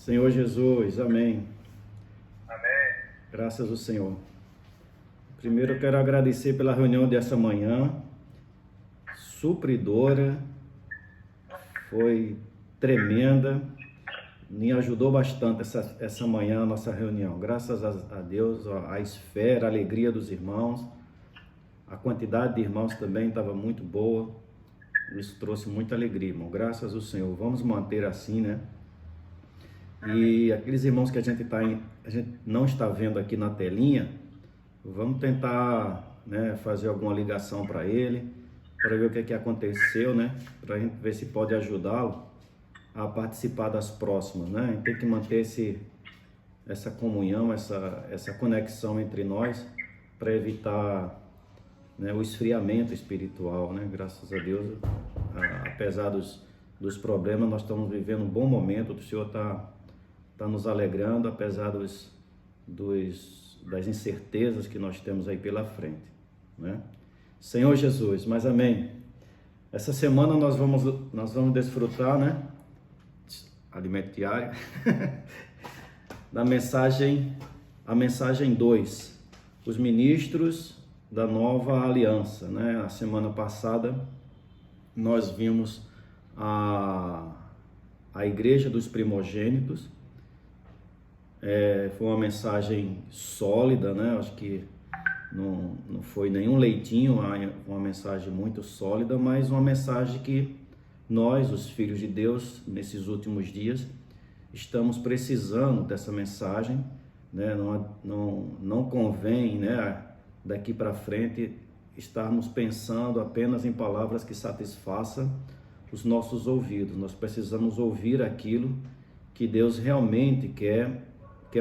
Senhor Jesus, amém. Amém. Graças ao Senhor. Primeiro eu quero agradecer pela reunião dessa manhã, supridora, foi tremenda, me ajudou bastante essa manhã a nossa reunião. Graças a Deus, a esfera, a alegria dos irmãos, a quantidade de irmãos também estava muito boa, isso trouxe muita alegria, irmão. Graças ao Senhor. Vamos manter assim, né? E aqueles irmãos que a gente não está vendo aqui na telinha, vamos tentar, né, fazer alguma ligação para ele, para ver o que aconteceu, né? Para a gente ver se pode ajudá-lo a participar das próximas, né? A gente tem que manter essa comunhão, essa conexão entre nós, para evitar, né, o esfriamento espiritual, né? Graças a Deus, apesar dos problemas, nós estamos vivendo um bom momento. O Senhor está nos alegrando, apesar das incertezas que nós temos aí pela frente, né? Senhor Jesus, mas amém. Essa semana nós vamos desfrutar, né? Alimento diário. A mensagem 2, os ministros da nova aliança, né? A semana passada nós vimos a igreja dos primogênitos. Foi uma mensagem sólida, né? Acho que não foi nenhum leitinho, uma mensagem muito sólida, mas uma mensagem que nós, os filhos de Deus, nesses últimos dias, estamos precisando dessa mensagem, né? Não convém, né, daqui para frente estarmos pensando apenas em palavras que satisfaçam os nossos ouvidos. Nós precisamos ouvir aquilo que Deus realmente quer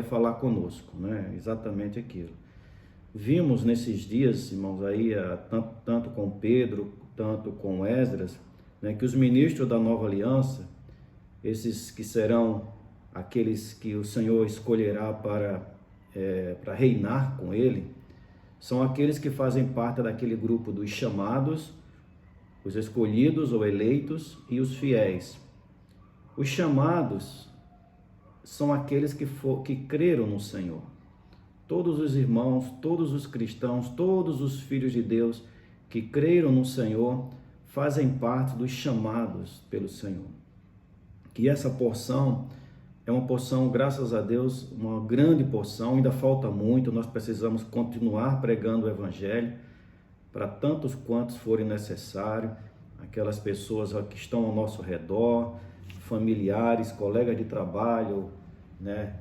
falar conosco, né? Exatamente aquilo. Vimos nesses dias, irmãos, aí, tanto com Pedro, tanto com Esdras, né, que os ministros da nova aliança, esses que serão aqueles que o Senhor escolherá para reinar com ele, são aqueles que fazem parte daquele grupo dos chamados, os escolhidos ou eleitos e os fiéis. Os chamados são aqueles que creram no Senhor. Todos os irmãos, todos os cristãos, todos os filhos de Deus que creram no Senhor fazem parte dos chamados pelo Senhor. E essa porção é uma porção, graças a Deus, uma grande porção. Ainda falta muito, nós precisamos continuar pregando o Evangelho para tantos quantos forem necessários, aquelas pessoas que estão ao nosso redor, familiares, colegas de trabalho, né?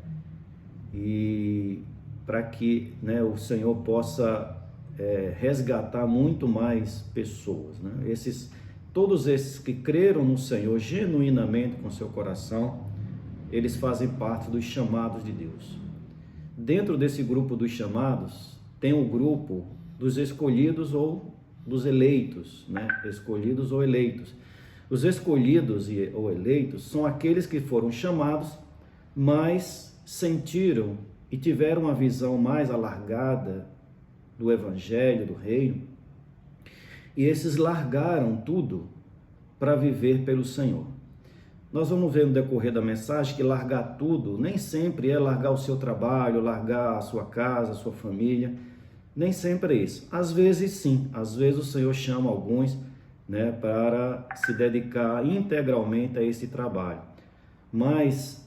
E para que, né, o Senhor possa resgatar muito mais pessoas, né? Todos esses que creram no Senhor genuinamente com seu coração, eles fazem parte dos chamados de Deus. Dentro desse grupo dos chamados, tem o grupo dos escolhidos ou dos eleitos, né? Escolhidos ou eleitos. Os escolhidos ou eleitos são aqueles que foram chamados, mas sentiram e tiveram uma visão mais alargada do Evangelho, do Reino, e esses largaram tudo para viver pelo Senhor. Nós vamos ver no decorrer da mensagem que largar tudo nem sempre é largar o seu trabalho, largar a sua casa, a sua família, nem sempre é isso. Às vezes sim, às vezes o Senhor chama alguns, né, para se dedicar integralmente a esse trabalho, mas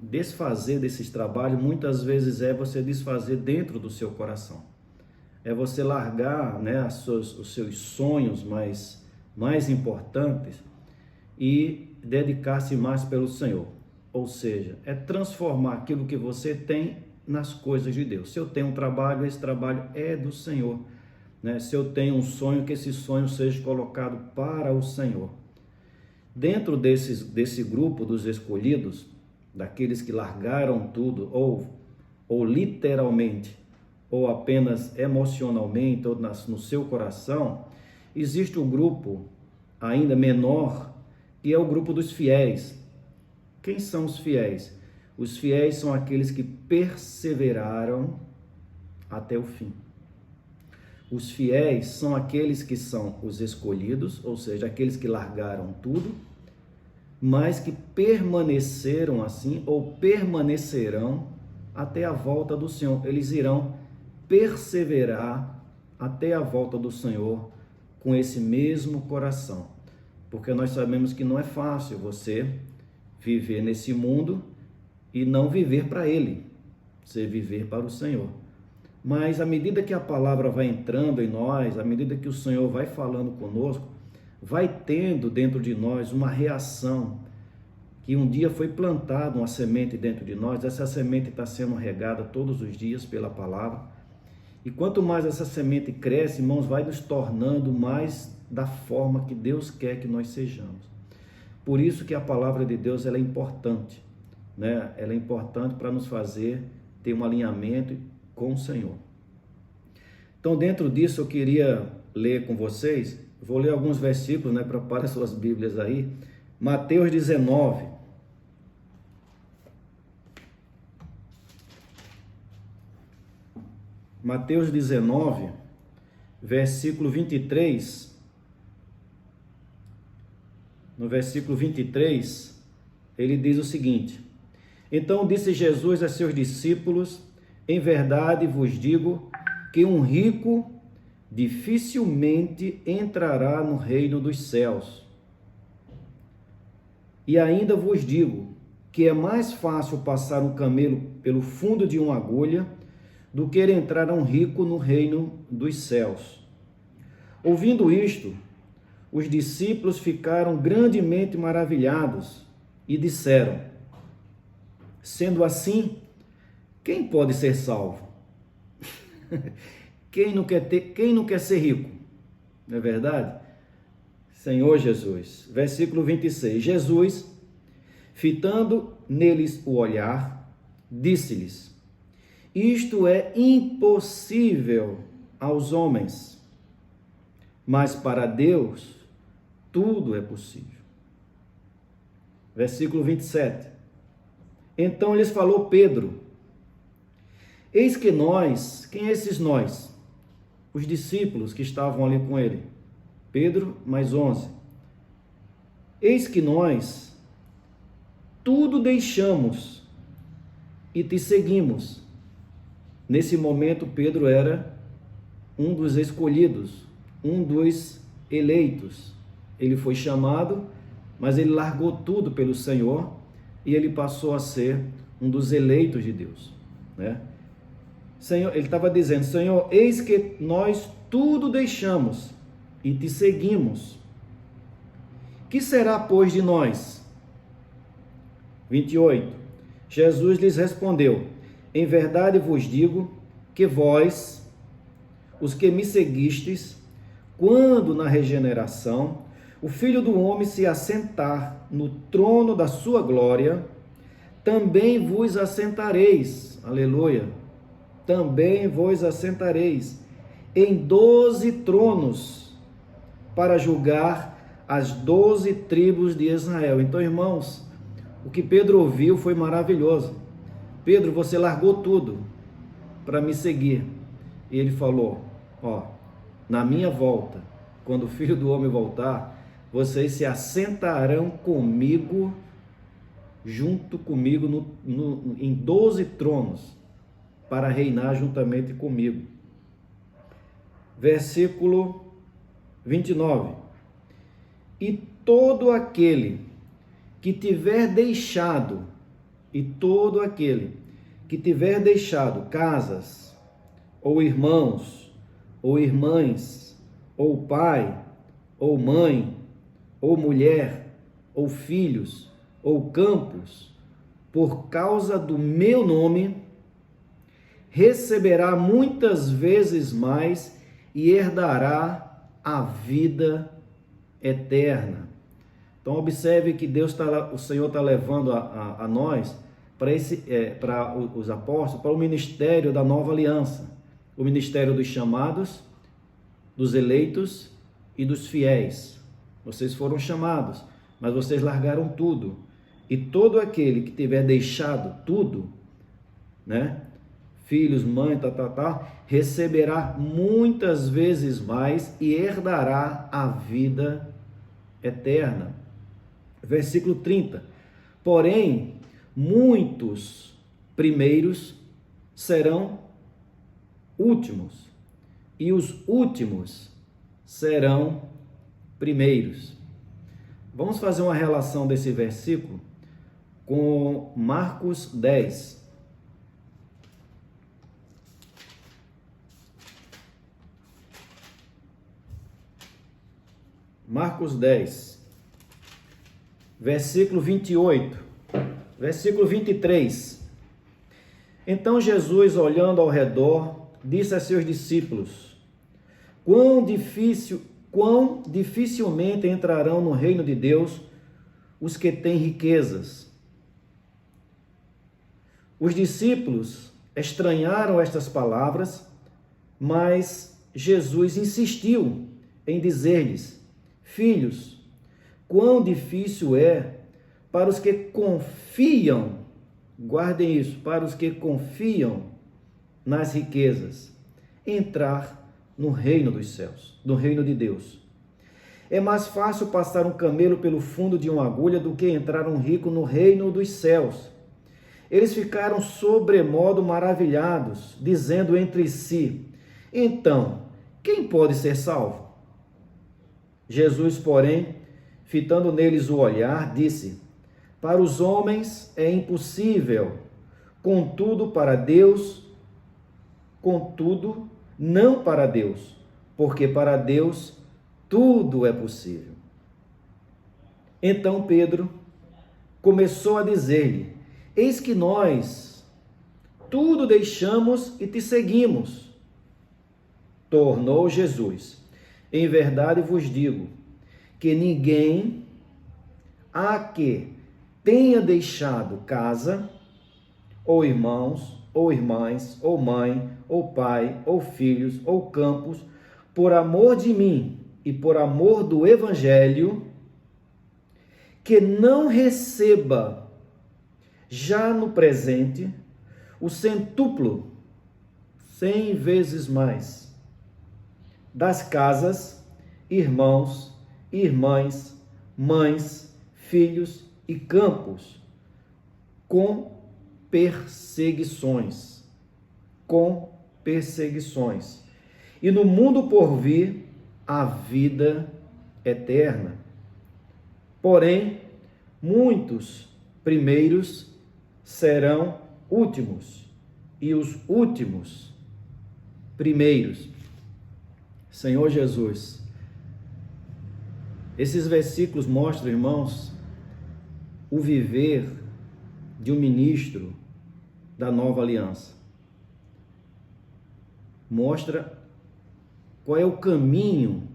desfazer desses trabalhos muitas vezes é você desfazer dentro do seu coração, é você largar, né, os seus sonhos mais importantes e dedicar-se mais pelo Senhor. Ou seja, é transformar aquilo que você tem nas coisas de Deus. Se eu tenho um trabalho, esse trabalho é do Senhor, né? Se eu tenho um sonho, que esse sonho seja colocado para o Senhor. Dentro desse grupo dos escolhidos, daqueles que largaram tudo, ou literalmente, ou apenas emocionalmente, ou no seu coração, existe um grupo ainda menor, que é o grupo dos fiéis. Quem são os fiéis? Os fiéis são aqueles que perseveraram até o fim. Os fiéis são aqueles que são os escolhidos, ou seja, aqueles que largaram tudo, mas que permaneceram assim ou permanecerão até a volta do Senhor. Eles irão perseverar até a volta do Senhor com esse mesmo coração. Porque nós sabemos que não é fácil você viver nesse mundo e não viver para Ele, você viver para o Senhor. Mas à medida que a palavra vai entrando em nós, à medida que o Senhor vai falando conosco, vai tendo dentro de nós uma reação, que um dia foi plantada uma semente dentro de nós, essa semente está sendo regada todos os dias pela palavra, e quanto mais essa semente cresce, irmãos, vai nos tornando mais da forma que Deus quer que nós sejamos. Por isso que a palavra de Deus ela é importante, né? Ela é importante para nos fazer ter um alinhamento com o Senhor. Então, dentro disso, eu queria ler com vocês, vou ler alguns versículos, né? Prepare suas Bíblias aí. Mateus 19. Mateus 19, versículo 23. No versículo 23, ele diz o seguinte: Então disse Jesus a seus discípulos: Em verdade vos digo que um rico dificilmente entrará no reino dos céus. E ainda vos digo que é mais fácil passar um camelo pelo fundo de uma agulha do que entrar um rico no reino dos céus. Ouvindo isto, os discípulos ficaram grandemente maravilhados e disseram: Sendo assim, quem pode ser salvo? Quem não quer ser rico? Não é verdade? Senhor Jesus. Versículo 26. Jesus, fitando neles o olhar, disse-lhes: Isto é impossível aos homens, mas para Deus tudo é possível. Versículo 27. Então lhes falou Pedro: Eis que nós, quem é esses nós? Os discípulos que estavam ali com ele. Pedro mais 11. Eis que nós tudo deixamos e te seguimos. Nesse momento, Pedro era um dos escolhidos, um dos eleitos. Ele foi chamado, mas ele largou tudo pelo Senhor e ele passou a ser um dos eleitos de Deus, né? Senhor, ele estava dizendo: Senhor, eis que nós tudo deixamos e te seguimos. Que será, pois, de nós? 28. Jesus lhes respondeu: Em verdade vos digo que vós, os que me seguistes, quando na regeneração o Filho do Homem se assentar no trono da sua glória, também vos assentareis. Aleluia. Também vos assentareis em 12 tronos para julgar as 12 tribos de Israel. Então, irmãos, o que Pedro ouviu foi maravilhoso. Pedro, você largou tudo para me seguir. E ele falou: na minha volta, quando o Filho do Homem voltar, vocês se assentarão comigo, junto comigo, em 12 tronos, para reinar juntamente comigo. Versículo 29. E todo aquele que tiver deixado, casas, ou irmãos, ou irmãs, ou pai, ou mãe, ou mulher, ou filhos, ou campos, por causa do meu nome, receberá muitas vezes mais e herdará a vida eterna. Então observe que o Senhor está levando a nós para os apóstolos, para o ministério da nova aliança, o ministério dos chamados, dos eleitos e dos fiéis. Vocês foram chamados, mas vocês largaram tudo. E todo aquele que tiver deixado tudo, né, filhos, mãe, receberá muitas vezes mais e herdará a vida eterna. Versículo 30. Porém, muitos primeiros serão últimos, e os últimos serão primeiros. Vamos fazer uma relação desse versículo com Marcos 10. Marcos 10, versículo 28, versículo 23. Então Jesus, olhando ao redor, disse a seus discípulos: quão dificilmente entrarão no reino de Deus os que têm riquezas. Os discípulos estranharam estas palavras, mas Jesus insistiu em dizer-lhes: filhos, quão difícil é para os que confiam, guardem isso, para os que confiam nas riquezas, entrar no reino dos céus, no reino de Deus. É mais fácil passar um camelo pelo fundo de uma agulha do que entrar um rico no reino dos céus. Eles ficaram sobremodo maravilhados, dizendo entre si: então, quem pode ser salvo? Jesus, porém, fitando neles o olhar, disse: para os homens é impossível, contudo não para Deus, porque para Deus tudo é possível. Então Pedro começou a dizer-lhe: eis que nós tudo deixamos e te seguimos. Tornou Jesus: em verdade vos digo que ninguém há que tenha deixado casa, ou irmãos, ou irmãs, ou mãe, ou pai, ou filhos, ou campos, por amor de mim e por amor do Evangelho, que não receba já no presente o centuplo, 100 vezes mais, das casas, irmãos, irmãs, mães, filhos e campos, com perseguições, e no mundo por vir a vida eterna. Porém, muitos primeiros serão últimos, e os últimos primeiros. Senhor Jesus, esses versículos mostram, irmãos, o viver de um ministro da nova aliança. Mostra qual é o caminho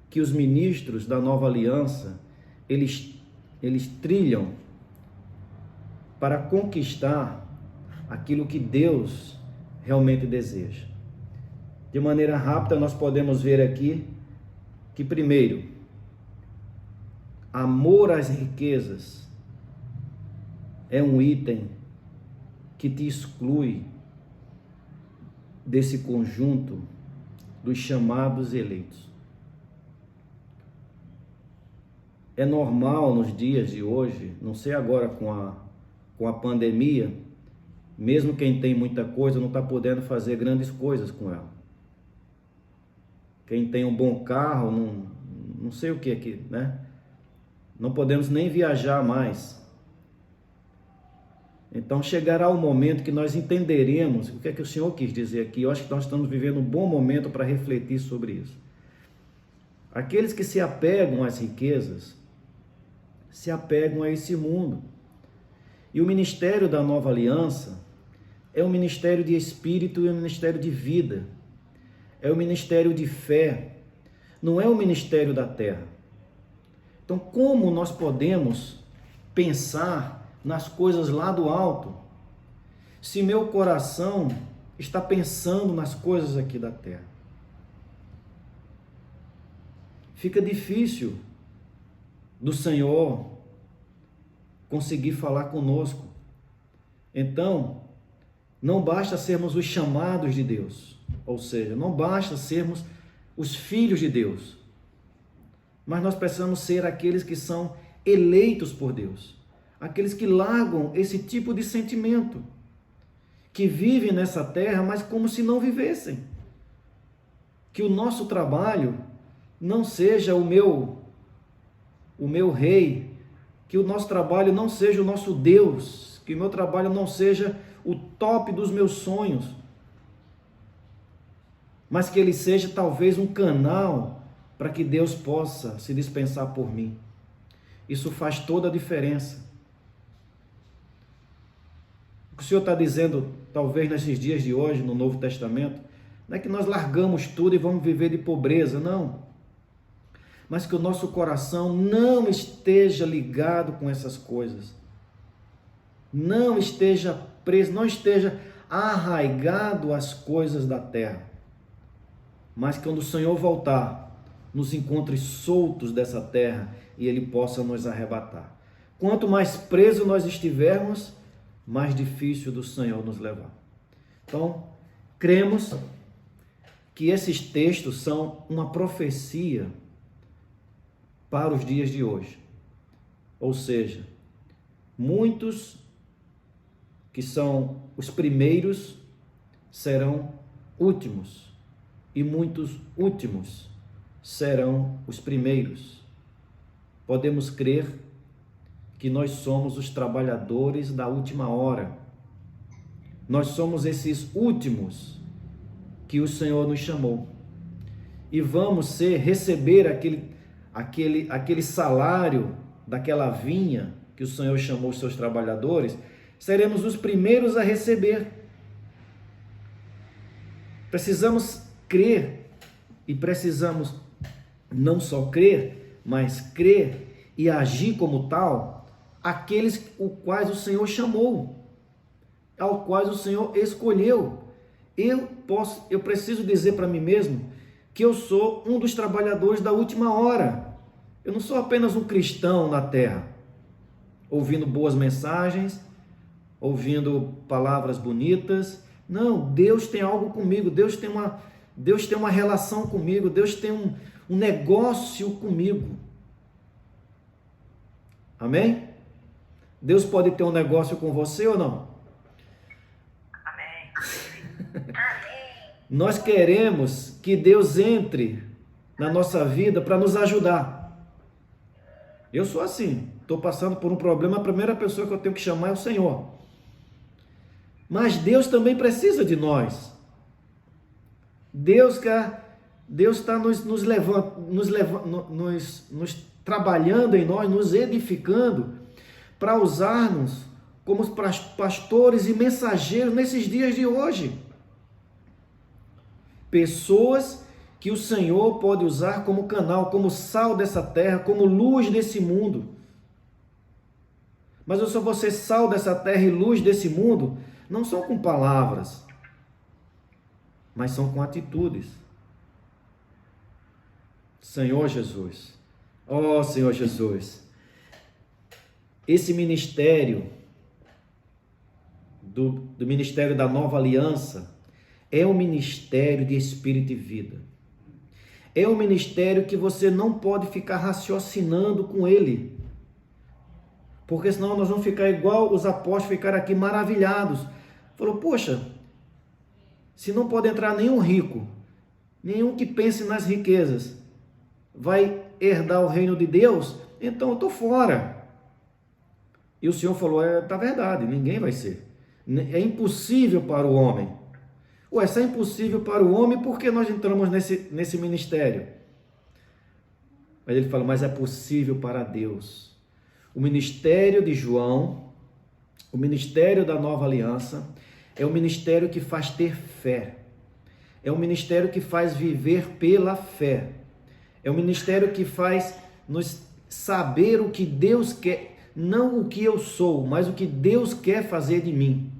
que os ministros da nova aliança eles trilham para conquistar aquilo que Deus realmente deseja. De maneira rápida, nós podemos ver aqui que, primeiro, amor às riquezas é um item que te exclui desse conjunto dos chamados eleitos. É normal nos dias de hoje, não sei agora com a pandemia, mesmo quem tem muita coisa não está podendo fazer grandes coisas com ela. Quem tem um bom carro, não sei o que aqui, né? Não podemos nem viajar mais. Então chegará o momento que nós entenderemos o que é que o Senhor quis dizer aqui. Eu acho que nós estamos vivendo um bom momento para refletir sobre isso. Aqueles que se apegam às riquezas, se apegam a esse mundo. E o ministério da nova aliança é um ministério de espírito e um ministério de vida. É um ministério de fé. Não é o ministério da terra. Então, como nós podemos pensar nas coisas lá do alto, se meu coração está pensando nas coisas aqui da terra? Fica difícil do Senhor conseguir falar conosco. Então, Não basta sermos os chamados de Deus, ou seja, não basta sermos os filhos de Deus, mas nós precisamos ser aqueles que são eleitos por Deus, aqueles que largam esse tipo de sentimento, que vivem nessa terra, mas como se não vivessem. Que o nosso trabalho não seja o meu rei, que o nosso trabalho não seja o nosso Deus, que o meu trabalho não seja o top dos meus sonhos, mas que ele seja talvez um canal para que Deus possa se dispensar por mim. Isso faz toda a diferença. O que o Senhor está dizendo, talvez nesses dias de hoje, no Novo Testamento, não é que nós largamos tudo e vamos viver de pobreza, não. Mas que o nosso coração não esteja ligado com essas coisas. Não esteja preso, não esteja arraigado às coisas da terra. Mas que quando o Senhor voltar, nos encontre soltos dessa terra e Ele possa nos arrebatar. Quanto mais preso nós estivermos, mais difícil do Senhor nos levar. Então, cremos que esses textos são uma profecia para os dias de hoje. Ou seja, muitos que são os primeiros serão últimos, e muitos últimos serão os primeiros. Podemos crer que nós somos os trabalhadores da última hora. Nós somos esses últimos que o Senhor nos chamou. E vamos receber aquele salário daquela vinha que o Senhor chamou os seus trabalhadores. Seremos os primeiros a receber. Precisamos crer, e precisamos não só crer, mas crer e agir como tal, aqueles os quais o Senhor chamou, ao quais o Senhor escolheu. Eu preciso dizer para mim mesmo que eu sou um dos trabalhadores da última hora. Eu não sou apenas um cristão na terra, ouvindo boas mensagens, ouvindo palavras bonitas. Não, Deus tem algo comigo, Deus tem uma relação comigo, Deus tem um negócio comigo. Amém? Deus pode ter um negócio com você ou não? Amém. Nós queremos que Deus entre na nossa vida para nos ajudar. Eu sou assim, estou passando por um problema, a primeira pessoa que eu tenho que chamar é o Senhor. Mas Deus também precisa de nós. Deus está nos trabalhando em nós, nos edificando, para usarmos como pastores e mensageiros nesses dias de hoje. Pessoas que o Senhor pode usar como canal, como sal dessa terra, como luz desse mundo. Mas eu só vou ser sal dessa terra e luz desse mundo, não são com palavras, mas são com atitudes. Senhor Jesus, ó Senhor Jesus, esse ministério, do ministério da Nova Aliança, é um ministério de espírito e vida. É um ministério que você não pode ficar raciocinando com ele, porque senão nós vamos ficar igual os apóstolos ficaram aqui maravilhados. Falou, poxa, se não pode entrar nenhum rico, nenhum que pense nas riquezas, vai herdar o reino de Deus, então eu estou fora. E o Senhor falou, tá verdade, ninguém vai ser. É impossível para o homem. Ué, se é impossível para o homem, por que nós entramos nesse ministério? Mas ele fala, mas é possível para Deus. O ministério de João, o ministério da Nova Aliança, é um ministério que faz ter fé. É um ministério que faz viver pela fé. É um ministério que faz nos saber o que Deus quer, não o que eu sou, mas o que Deus quer fazer de mim.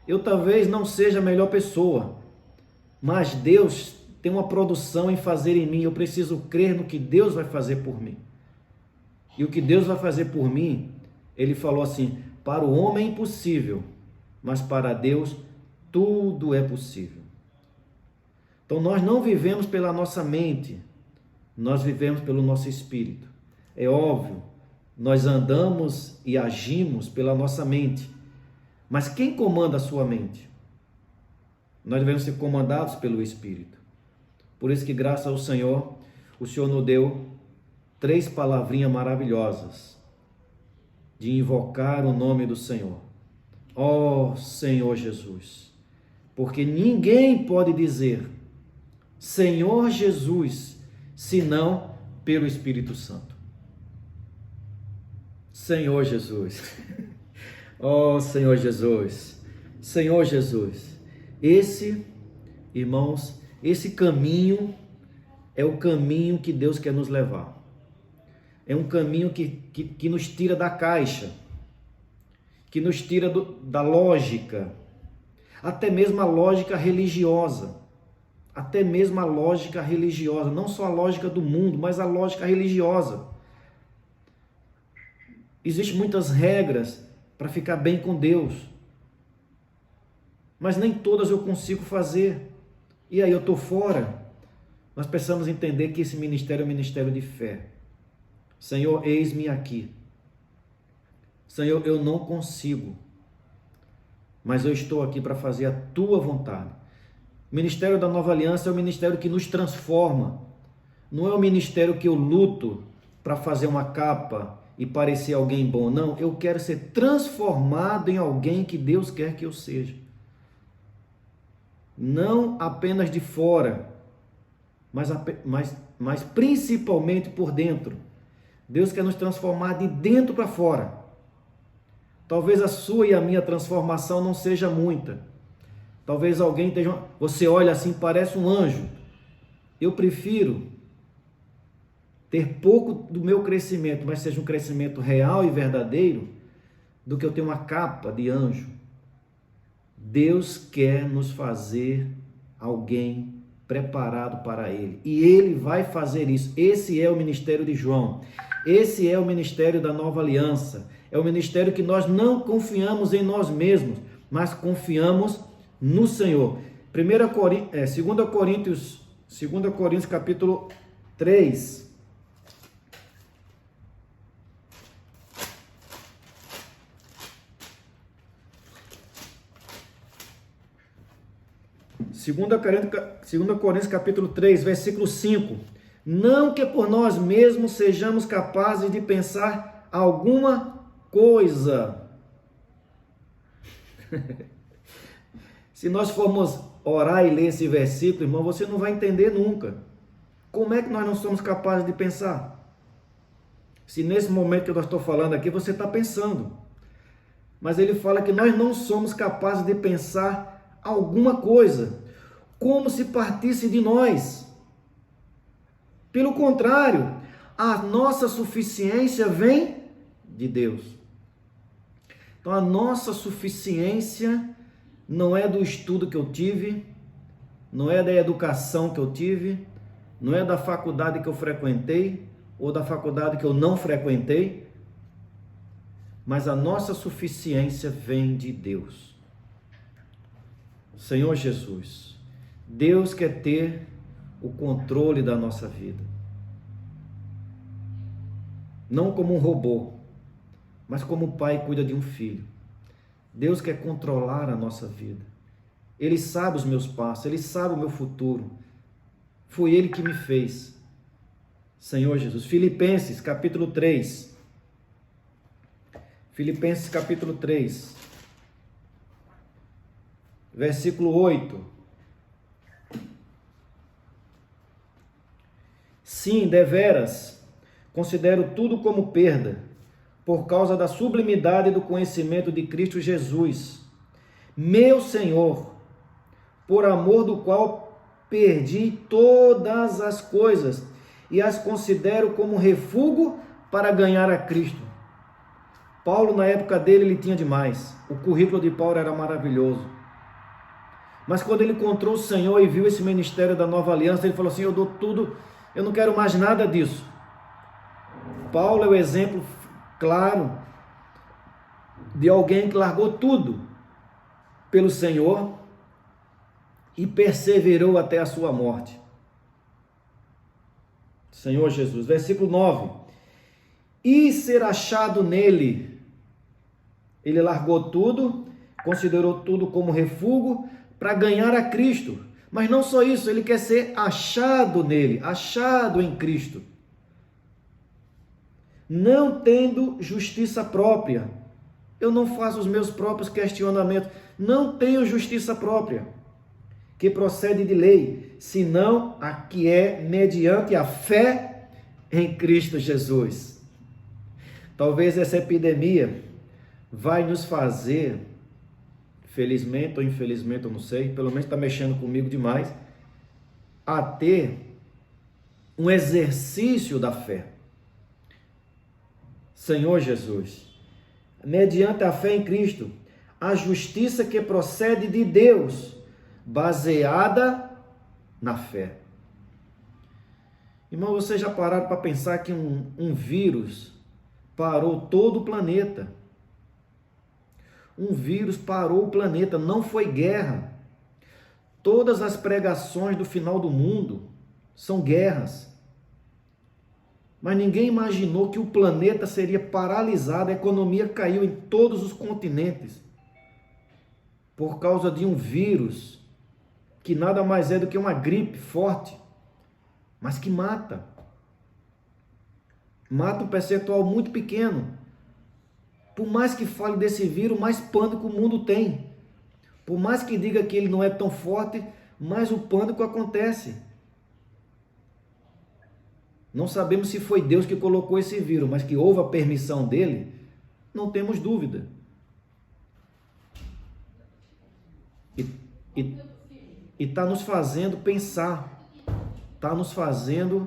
Eu talvez não seja a melhor pessoa, mas Deus tem uma produção em fazer em mim. Eu preciso crer no que Deus vai fazer por mim. E o que Deus vai fazer por mim, Ele falou assim, para o homem é impossível, mas para Deus tudo é possível. Então nós não vivemos pela nossa mente, nós vivemos pelo nosso espírito. É óbvio, nós andamos e agimos pela nossa mente, mas quem comanda a sua mente? Nós devemos ser comandados pelo Espírito. Por isso que, graças ao Senhor, o Senhor nos deu 3 palavrinhas maravilhosas de invocar o nome do Senhor. Ó Senhor Jesus, porque ninguém pode dizer Senhor Jesus, senão pelo Espírito Santo. Senhor Jesus, ó Senhor Jesus, Senhor Jesus. Esse, irmãos, esse caminho é o caminho que Deus quer nos levar. É um caminho que nos tira da caixa, que nos tira da lógica, até mesmo a lógica religiosa. Até mesmo a lógica religiosa, não só a lógica do mundo, mas a lógica religiosa. Existem muitas regras para ficar bem com Deus, mas nem todas eu consigo fazer. E aí eu estou fora. Nós precisamos entender que esse ministério é um ministério de fé. Senhor, eis-me aqui. Senhor, eu não consigo, mas eu estou aqui para fazer a tua vontade. O ministério da Nova Aliança é um ministério que nos transforma. Não é um ministério que eu luto para fazer uma capa e parecer alguém bom. Não, eu quero ser transformado em alguém que Deus quer que eu seja. Não apenas de fora, mas principalmente por dentro. Deus quer nos transformar de dentro para fora. Talvez a sua e a minha transformação não seja muita. Talvez alguém esteja... Você olha assim, parece um anjo. Eu prefiro ter pouco do meu crescimento, mas seja um crescimento real e verdadeiro, do que eu ter uma capa de anjo. Deus quer nos fazer alguém preparado para Ele. E Ele vai fazer isso. Esse é o ministério de João. Esse é o ministério da Nova Aliança. É o ministério que nós não confiamos em nós mesmos, mas confiamos no Senhor. 2 Coríntios capítulo 3. Segunda Coríntios capítulo 3, versículo 5. Não que por nós mesmos sejamos capazes de pensar alguma coisa. Se nós formos orar e ler esse versículo, irmão, você não vai entender nunca. Como é que nós não somos capazes de pensar? Se nesse momento que eu estou falando aqui, você está pensando. Mas ele fala que nós não somos capazes de pensar alguma coisa, como se partisse de nós. Pelo contrário, a nossa suficiência vem de Deus. Então a nossa suficiência não é do estudo que eu tive, não é da educação que eu tive, não é da faculdade que eu frequentei ou da faculdade que eu não frequentei, mas a nossa suficiência vem de Deus. Senhor Jesus, Deus quer ter o controle da nossa vida. Não como um robô, mas como o pai cuida de um filho. Deus quer controlar a nossa vida. Ele sabe os meus passos, Ele sabe o meu futuro. Foi Ele que me fez. Senhor Jesus. Filipenses capítulo 3. Filipenses capítulo 3. Versículo 8. Sim, deveras, considero tudo como perda, por causa da sublimidade do conhecimento de Cristo Jesus, meu Senhor, por amor do qual perdi todas as coisas e as considero como refúgio para ganhar a Cristo. Paulo, na época dele, ele tinha demais. O currículo de Paulo era maravilhoso. Mas quando ele encontrou o Senhor e viu esse ministério da Nova Aliança, ele falou assim: eu dou tudo, eu não quero mais nada disso. Paulo é o exemplo claro de alguém que largou tudo pelo Senhor e perseverou até a sua morte. Senhor Jesus. Versículo 9. E ser achado nele. Ele largou tudo, considerou tudo como refúgio para ganhar a Cristo. Mas não só isso, ele quer ser achado nele, achado em Cristo. Não tendo justiça própria. Eu não faço os meus próprios questionamentos. Não tenho justiça própria, que procede de lei, senão a que é mediante a fé em Cristo Jesus. Talvez essa epidemia vai nos fazer, felizmente ou infelizmente, eu não sei, pelo menos está mexendo comigo demais, a ter um exercício da fé. Senhor Jesus, mediante a fé em Cristo, a justiça que procede de Deus, baseada na fé. Irmão, vocês já pararam para pensar que um vírus parou todo o planeta? Um vírus parou o planeta, não foi guerra. Todas as pregações do final do mundo são guerras. Mas ninguém imaginou que o planeta seria paralisado, a economia caiu em todos os continentes por causa de um vírus que nada mais é do que uma gripe forte, mas que mata. Mata um percentual muito pequeno. Por mais que fale desse vírus, mais pânico o mundo tem. Por mais que diga que ele não é tão forte, mais o pânico acontece. Não sabemos se foi Deus que colocou esse vírus, mas que houve a permissão dele, não temos dúvida. E está nos fazendo pensar, está nos fazendo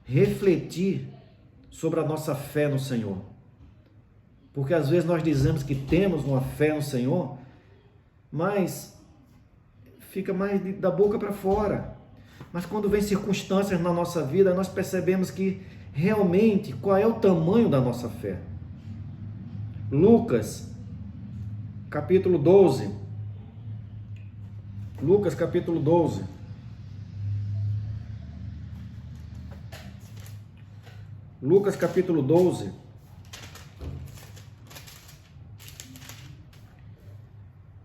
refletir sobre a nossa fé no Senhor. Porque às vezes nós dizemos que temos uma fé no Senhor, mas fica mais da boca para fora. Mas quando vem circunstâncias na nossa vida, nós percebemos que realmente qual é o tamanho da nossa fé. Lucas, capítulo 12. Lucas, capítulo 12. Lucas, capítulo 12.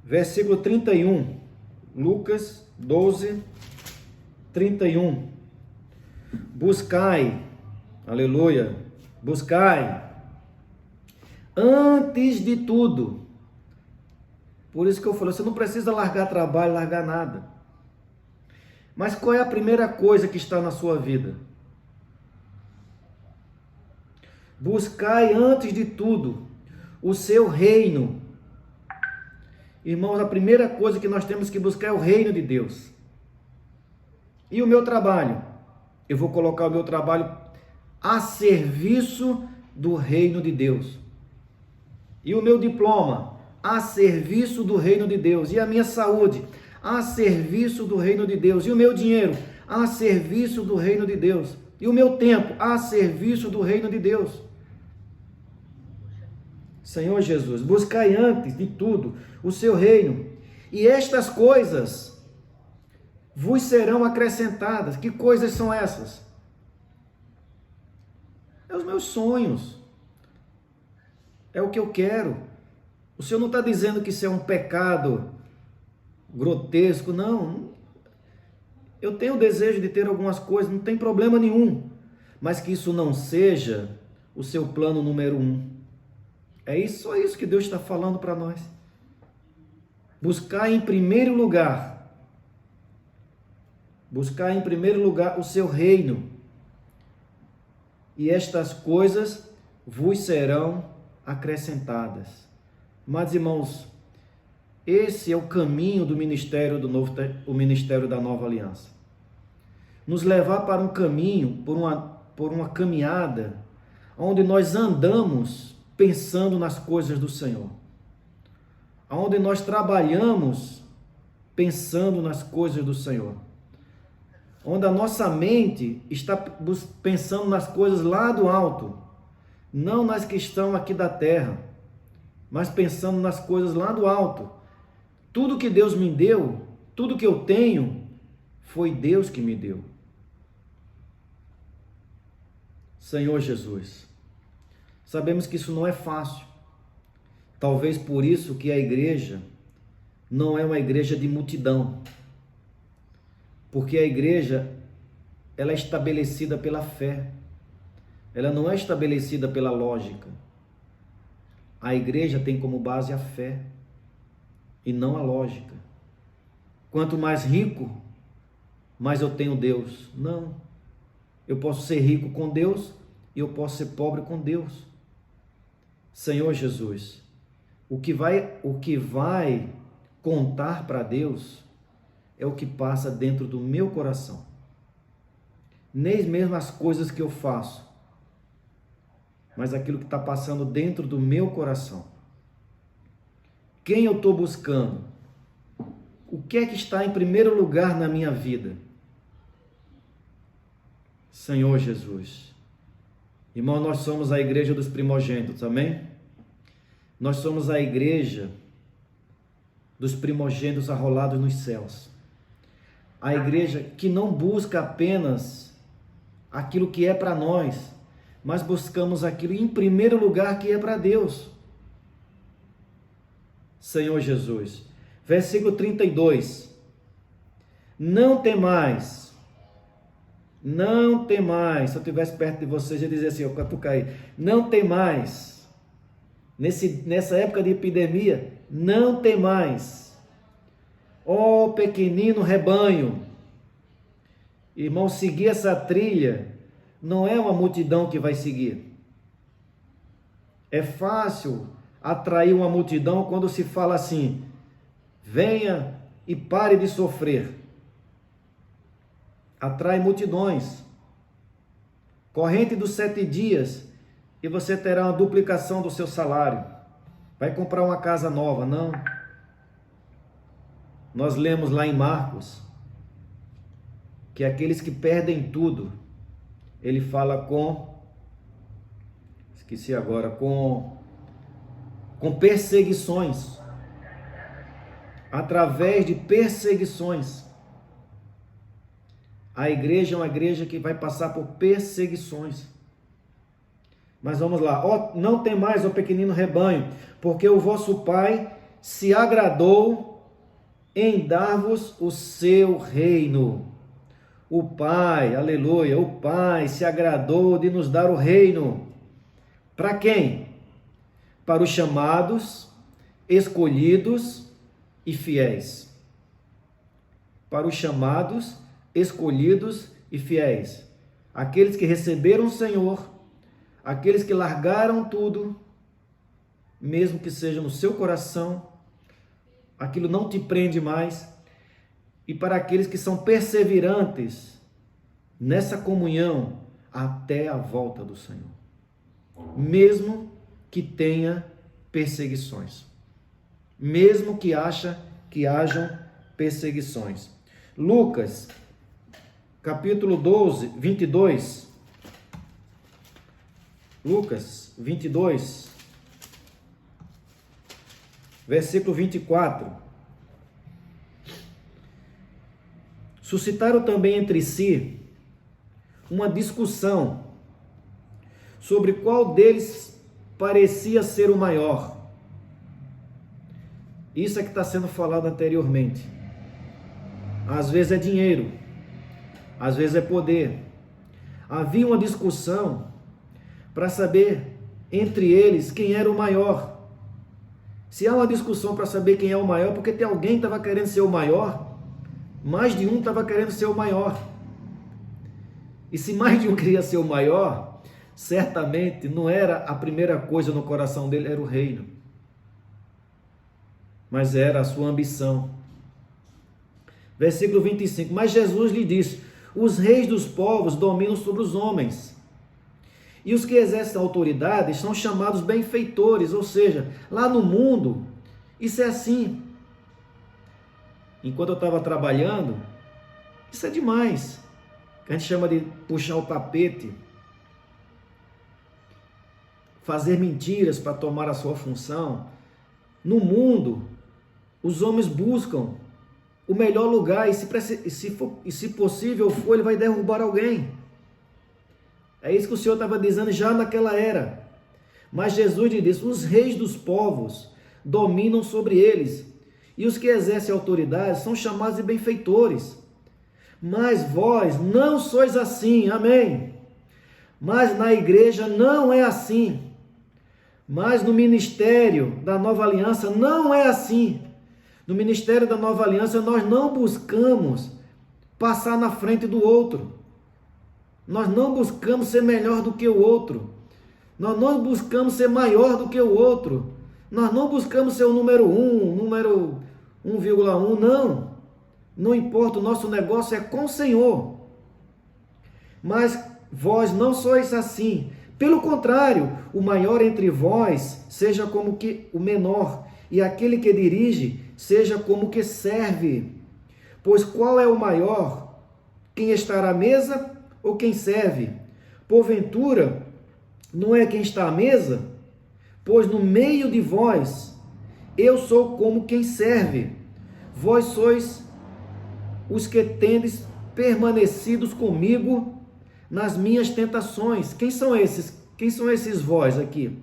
Versículo 31. Lucas 12, 31. Buscai, aleluia, buscai, antes de tudo. Por isso que eu falei, você não precisa largar trabalho, largar nada. Mas qual é a primeira coisa que está na sua vida? Buscai antes de tudo o seu reino. Irmãos, a primeira coisa que nós temos que buscar é o reino de Deus. E o meu trabalho? Eu vou colocar o meu trabalho a serviço do reino de Deus. E o meu diploma? A serviço do reino de Deus. E a minha saúde? A serviço do reino de Deus. E o meu dinheiro? A serviço do reino de Deus. E o meu tempo? A serviço do reino de Deus. Senhor Jesus, buscai antes de tudo o seu reino, e estas coisas vos serão acrescentadas. Que coisas são essas? É os meus sonhos, é o que eu quero. O Senhor não está dizendo que isso é um pecado grotesco, não. Eu tenho o desejo de ter algumas coisas, não tem problema nenhum, mas que isso não seja o seu plano número 1. É isso, só isso que Deus está falando para nós. Buscar em primeiro lugar o seu reino, e estas coisas vos serão acrescentadas. Mas, irmãos, esse é o caminho do ministério o ministério da Nova Aliança. Nos levar para um caminho, por uma caminhada, onde nós andamos pensando nas coisas do Senhor, onde nós trabalhamos pensando nas coisas do Senhor, onde a nossa mente está pensando nas coisas lá do alto, não nas que estão aqui da terra, mas pensando nas coisas lá do alto, Tudo que Deus me deu, tudo que eu tenho, foi Deus que me deu. Senhor Jesus, sabemos que isso não é fácil. Talvez por isso que a igreja não é uma igreja de multidão. Porque a igreja, ela é estabelecida pela fé. Ela não é estabelecida pela lógica. A igreja tem como base a fé e não a lógica. Quanto mais rico, mais eu tenho Deus. Não. Eu posso ser rico com Deus e eu posso ser pobre com Deus. Senhor Jesus, o que vai contar para Deus é o que passa dentro do meu coração. Nem mesmo as coisas que eu faço, mas aquilo que está passando dentro do meu coração. Quem eu estou buscando? O que é que está em primeiro lugar na minha vida? Senhor Jesus. Irmão, nós somos a igreja dos primogênitos, amém? Nós somos a igreja dos primogênitos arrolados nos céus. A igreja que não busca apenas aquilo que é para nós, mas buscamos aquilo em primeiro lugar que é para Deus. Senhor Jesus. Versículo 32. Não temais. Não temais. Se eu estivesse perto de vocês, eu ia dizer assim, eu caí. Não temais. Nessa época de epidemia, não temais. Ó pequenino rebanho. Irmão, seguir essa trilha não é uma multidão que vai seguir. É fácil atrair uma multidão quando se fala assim: venha e pare de sofrer. Atrai multidões. Corrente dos 7 dias e você terá uma duplicação do seu salário. Vai comprar uma casa nova, não. Nós lemos lá em Marcos que aqueles que perdem tudo, ele fala com perseguições. Através de perseguições. A igreja é uma igreja que vai passar por perseguições. Mas vamos lá. Não temais, ó pequenino rebanho, porque o vosso Pai se agradou em dar-vos o seu reino. O Pai, aleluia, o Pai se agradou de nos dar o reino. Para quem? Para os chamados, escolhidos e fiéis. Para os chamados, escolhidos e fiéis. Aqueles que receberam o Senhor, aqueles que largaram tudo, mesmo que seja no seu coração, aquilo não te prende mais. E para aqueles que são perseverantes nessa comunhão até a volta do Senhor, mesmo que tenha perseguições, mesmo que hajam perseguições. Lucas, capítulo 12, 22. Lucas 22, versículo 24. Suscitaram também entre si uma discussão sobre qual deles parecia ser o maior. Isso é que está sendo falado anteriormente. Às vezes é dinheiro, às vezes é poder. Havia uma discussão para saber entre eles quem era o maior. Se há uma discussão para saber quem é o maior, porque tem alguém que estava querendo ser o maior, mais de um estava querendo ser o maior. E se mais de um queria ser o maior, certamente não era a primeira coisa no coração dele, era o reino. Mas era a sua ambição. Versículo 25. Mas Jesus lhe disse: os reis dos povos dominam sobre os homens, e os que exercem autoridade são chamados benfeitores. Ou seja, lá no mundo, isso é assim. Enquanto eu estava trabalhando, isso é demais. A gente chama de puxar o tapete, fazer mentiras para tomar a sua função. No mundo, Os homens buscam o melhor lugar e se possível for, ele vai derrubar alguém. É isso que o Senhor estava dizendo já naquela era. Mas Jesus lhe disse: os reis dos povos dominam sobre eles, e os que exercem autoridade são chamados de benfeitores. Mas vós não sois assim, amém? Mas na igreja não é assim. Mas no ministério da nova aliança não é assim. No ministério da nova aliança nós não buscamos passar na frente do outro. Nós não buscamos ser melhor do que o outro. Nós não buscamos ser maior do que o outro. Nós não buscamos ser o número 1, número 1,1, não. Não importa, o nosso negócio é com o Senhor. Mas vós não sois assim. Pelo contrário, o maior entre vós seja como que o menor, e aquele que dirige seja como que serve. Pois qual é o maior? Quem está à mesa ou quem serve? Porventura, não é quem está à mesa? Pois no meio de vós, eu sou como quem serve. Vós sois os que tendes permanecidos comigo nas minhas tentações. Quem são esses? Quem são esses vós aqui?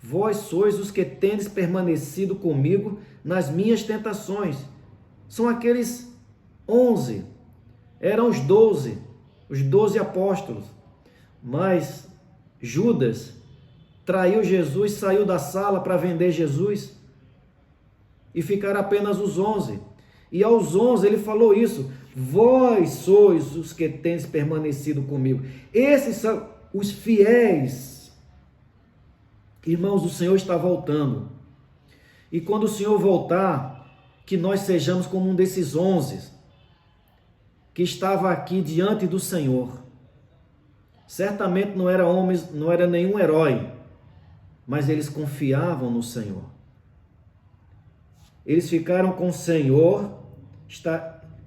Vós sois os que tendes permanecido comigo nas minhas tentações. São aqueles 11. Eram os 12 apóstolos. Mas Judas traiu Jesus, saiu da sala para vender Jesus. E ficaram apenas os 11. E aos 11 ele falou isso: vós sois os que tendes permanecido comigo. Esses são os fiéis. Irmãos, o Senhor está voltando. E quando o Senhor voltar, que nós sejamos como um desses 11 que estava aqui diante do Senhor. Certamente não era nenhum herói, mas eles confiavam no Senhor. Eles ficaram com o Senhor,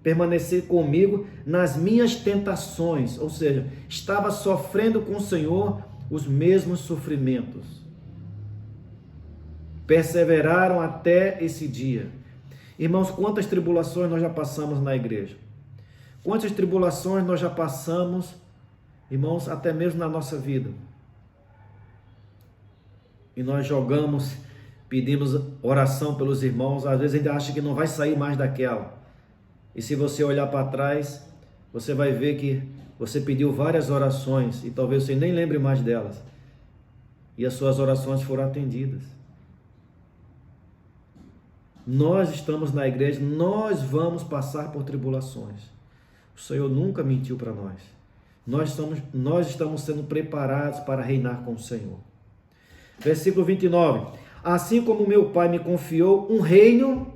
permanecer comigo nas minhas tentações, ou seja, estava sofrendo com o Senhor os mesmos sofrimentos. Perseveraram até esse dia. Irmãos, quantas tribulações nós já passamos na igreja? Quantas tribulações nós já passamos, irmãos, até mesmo na nossa vida? E nós jogamos, pedimos oração pelos irmãos, às vezes a gente acha que não vai sair mais daquela. E se você olhar para trás, você vai ver que você pediu várias orações e talvez você nem lembre mais delas. E as suas orações foram atendidas. Nós estamos na igreja, nós vamos passar por tribulações. O Senhor nunca mentiu para nós. Nós estamos sendo preparados para reinar com o Senhor. Versículo 29. Assim como meu Pai me confiou um reino,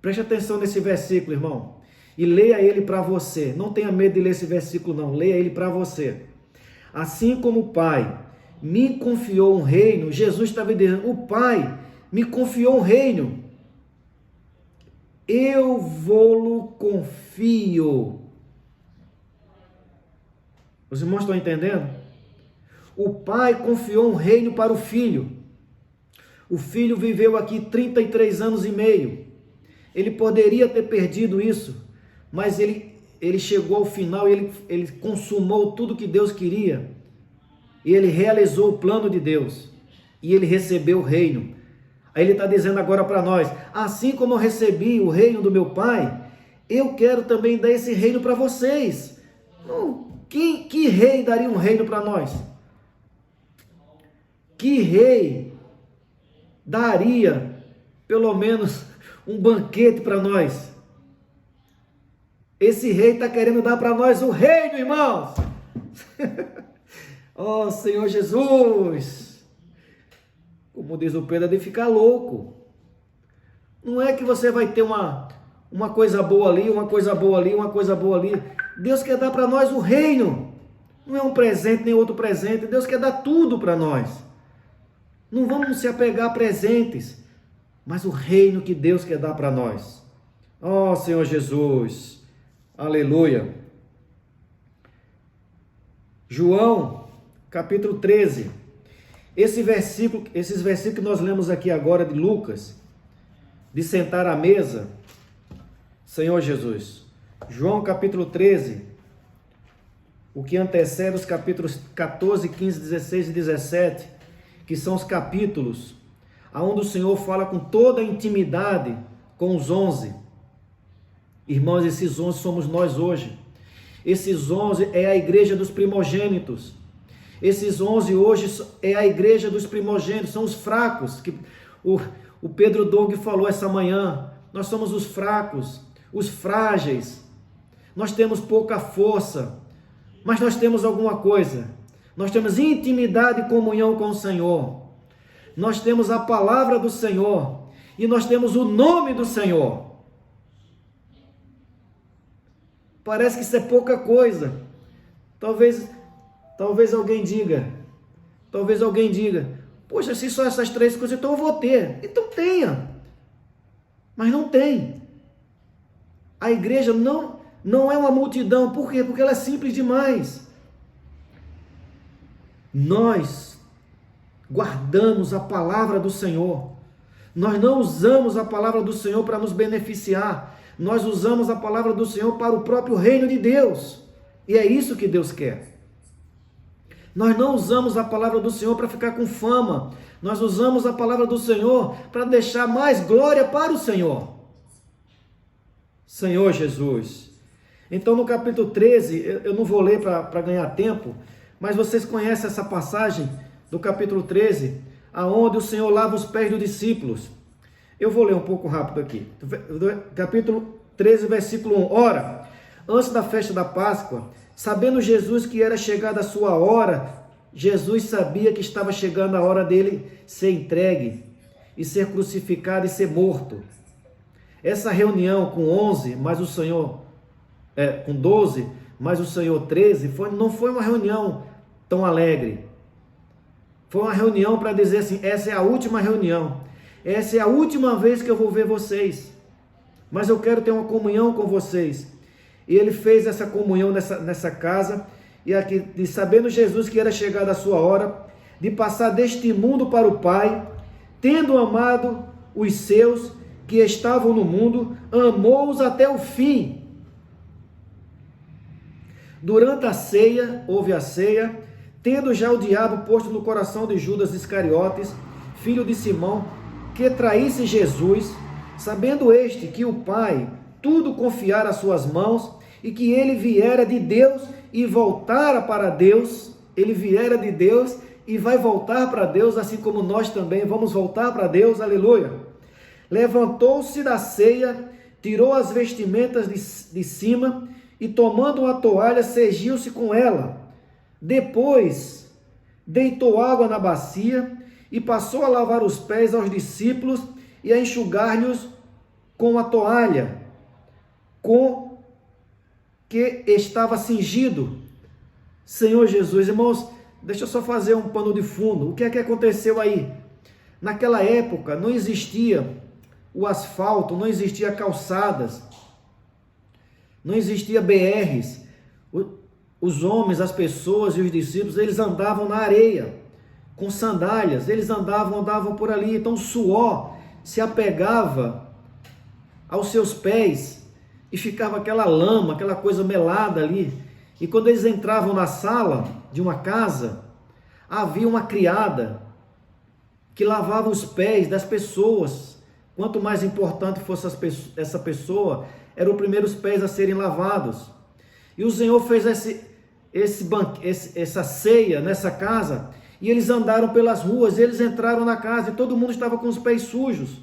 preste atenção nesse versículo, irmão, e leia ele para você. Não tenha medo de ler esse versículo, não. Leia ele para você. Assim como o Pai me confiou um reino, Jesus estava dizendo: o Pai me confiou um reino, eu vou-lo confio. Os irmãos estão entendendo? O Pai confiou um reino para o Filho. O Filho viveu aqui 33 anos e meio. Ele poderia ter perdido isso, mas ele chegou ao final e ele consumou tudo que Deus queria. E ele realizou o plano de Deus. E ele recebeu o reino. Aí ele está dizendo agora para nós: assim como eu recebi o reino do meu Pai, eu quero também dar esse reino para vocês. Que rei daria um reino para nós? Que rei daria pelo menos um banquete para nós? Esse rei está querendo dar para nós o reino, irmãos. Oh, Senhor Jesus! Como diz o Pedro, é de ficar louco. Não é que você vai ter uma coisa boa ali, uma coisa boa ali, uma coisa boa ali. Deus quer dar para nós o reino. Não é um presente nem outro presente. Deus quer dar tudo para nós. Não vamos se apegar a presentes, mas o reino que Deus quer dar para nós. Oh, Senhor Jesus. Aleluia. João, capítulo 13. Esses versículos que nós lemos aqui agora de Lucas, de sentar à mesa, Senhor Jesus, João capítulo 13, o que antecede os capítulos 14, 15, 16 e 17, que são os capítulos onde o Senhor fala com toda a intimidade com os 11. Irmãos, esses 11 somos nós hoje. Esses 11 é a igreja dos primogênitos. Esses 11 hoje é a igreja dos primogênitos, são os fracos, que o Pedro Doug falou essa manhã. Nós somos os fracos, os frágeis. Nós temos pouca força, mas nós temos alguma coisa. Nós temos intimidade e comunhão com o Senhor. Nós temos a palavra do Senhor e nós temos o nome do Senhor. Parece que isso é pouca coisa. Talvez alguém diga, poxa, se só essas 3 coisas, então eu vou ter. Então tenha. Mas não tem. A igreja não é uma multidão. Por quê? Porque ela é simples demais. Nós guardamos a palavra do Senhor. Nós não usamos a palavra do Senhor para nos beneficiar. Nós usamos a palavra do Senhor para o próprio reino de Deus. E é isso que Deus quer. Nós não usamos a palavra do Senhor para ficar com fama. Nós usamos a palavra do Senhor para deixar mais glória para o Senhor. Senhor Jesus. Então no capítulo 13, eu não vou ler para ganhar tempo, mas vocês conhecem essa passagem do capítulo 13, aonde o Senhor lava os pés dos discípulos. Eu vou ler um pouco rápido aqui. Capítulo 13, versículo 1. Ora, antes da festa da Páscoa, sabendo Jesus que era chegada a sua hora, Jesus sabia que estava chegando a hora dele ser entregue e ser crucificado e ser morto. Essa reunião com 11, mais o Senhor, com 12, mais o Senhor 13, não foi uma reunião tão alegre. Foi uma reunião para dizer assim, essa é a última reunião. Essa é a última vez que eu vou ver vocês. Mas eu quero ter uma comunhão com vocês. E ele fez essa comunhão nessa casa. E aqui, e sabendo Jesus que era chegada a sua hora de passar deste mundo para o Pai, tendo amado os seus que estavam no mundo, amou-os até o fim. Durante a ceia, houve a ceia, tendo já o diabo posto no coração de Judas Iscariotes, filho de Simão, que traísse Jesus, sabendo este que o Pai tudo confiara às suas mãos, e que ele viera de Deus e voltara para Deus. Ele viera de Deus e vai voltar para Deus, assim como nós também vamos voltar para Deus, aleluia. Levantou-se da ceia, tirou as vestimentas de cima e tomando uma toalha, cingiu-se com ela. Depois deitou água na bacia e passou a lavar os pés aos discípulos e a enxugar-lhes com a toalha, com que estava cingido. Senhor Jesus, irmãos, deixa eu só fazer um pano de fundo. O que é que aconteceu aí? Naquela época não existia o asfalto, não existia calçadas, não existia BRs. Os homens, as pessoas e os discípulos, eles andavam na areia, com sandálias, eles andavam por ali. Então o suor se apegava aos seus pés e ficava aquela lama, aquela coisa melada ali. E quando eles entravam na sala de uma casa, havia uma criada que lavava os pés das pessoas. Quanto mais importante fosse essa pessoa, eram os primeiros pés a serem lavados. E o Senhor fez essa ceia nessa casa, e eles andaram pelas ruas, eles entraram na casa e todo mundo estava com os pés sujos.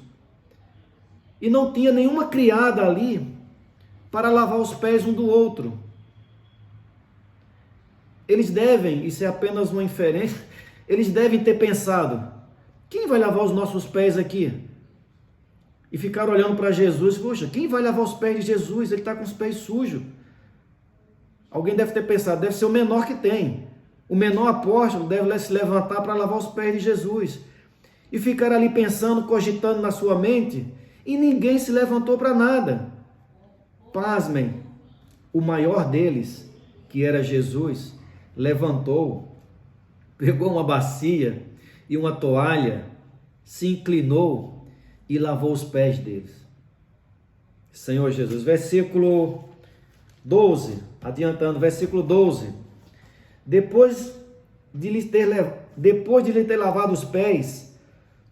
E não tinha nenhuma criada ali para lavar os pés um do outro. Eles devem, isso é apenas uma inferência, eles devem ter pensado, quem vai lavar os nossos pés aqui? E ficaram olhando para Jesus, poxa, quem vai lavar os pés de Jesus? Ele está com os pés sujos. Alguém deve ter pensado, deve ser o menor que tem. O menor apóstolo deve se levantar para lavar os pés de Jesus. E ficaram ali pensando, cogitando na sua mente, e ninguém se levantou para nada. Pasmem, o maior deles, que era Jesus, levantou, pegou uma bacia e uma toalha, se inclinou, e lavou os pés deles. Senhor Jesus. Versículo 12, adiantando, versículo 12. Depois de lhe ter lavado os pés,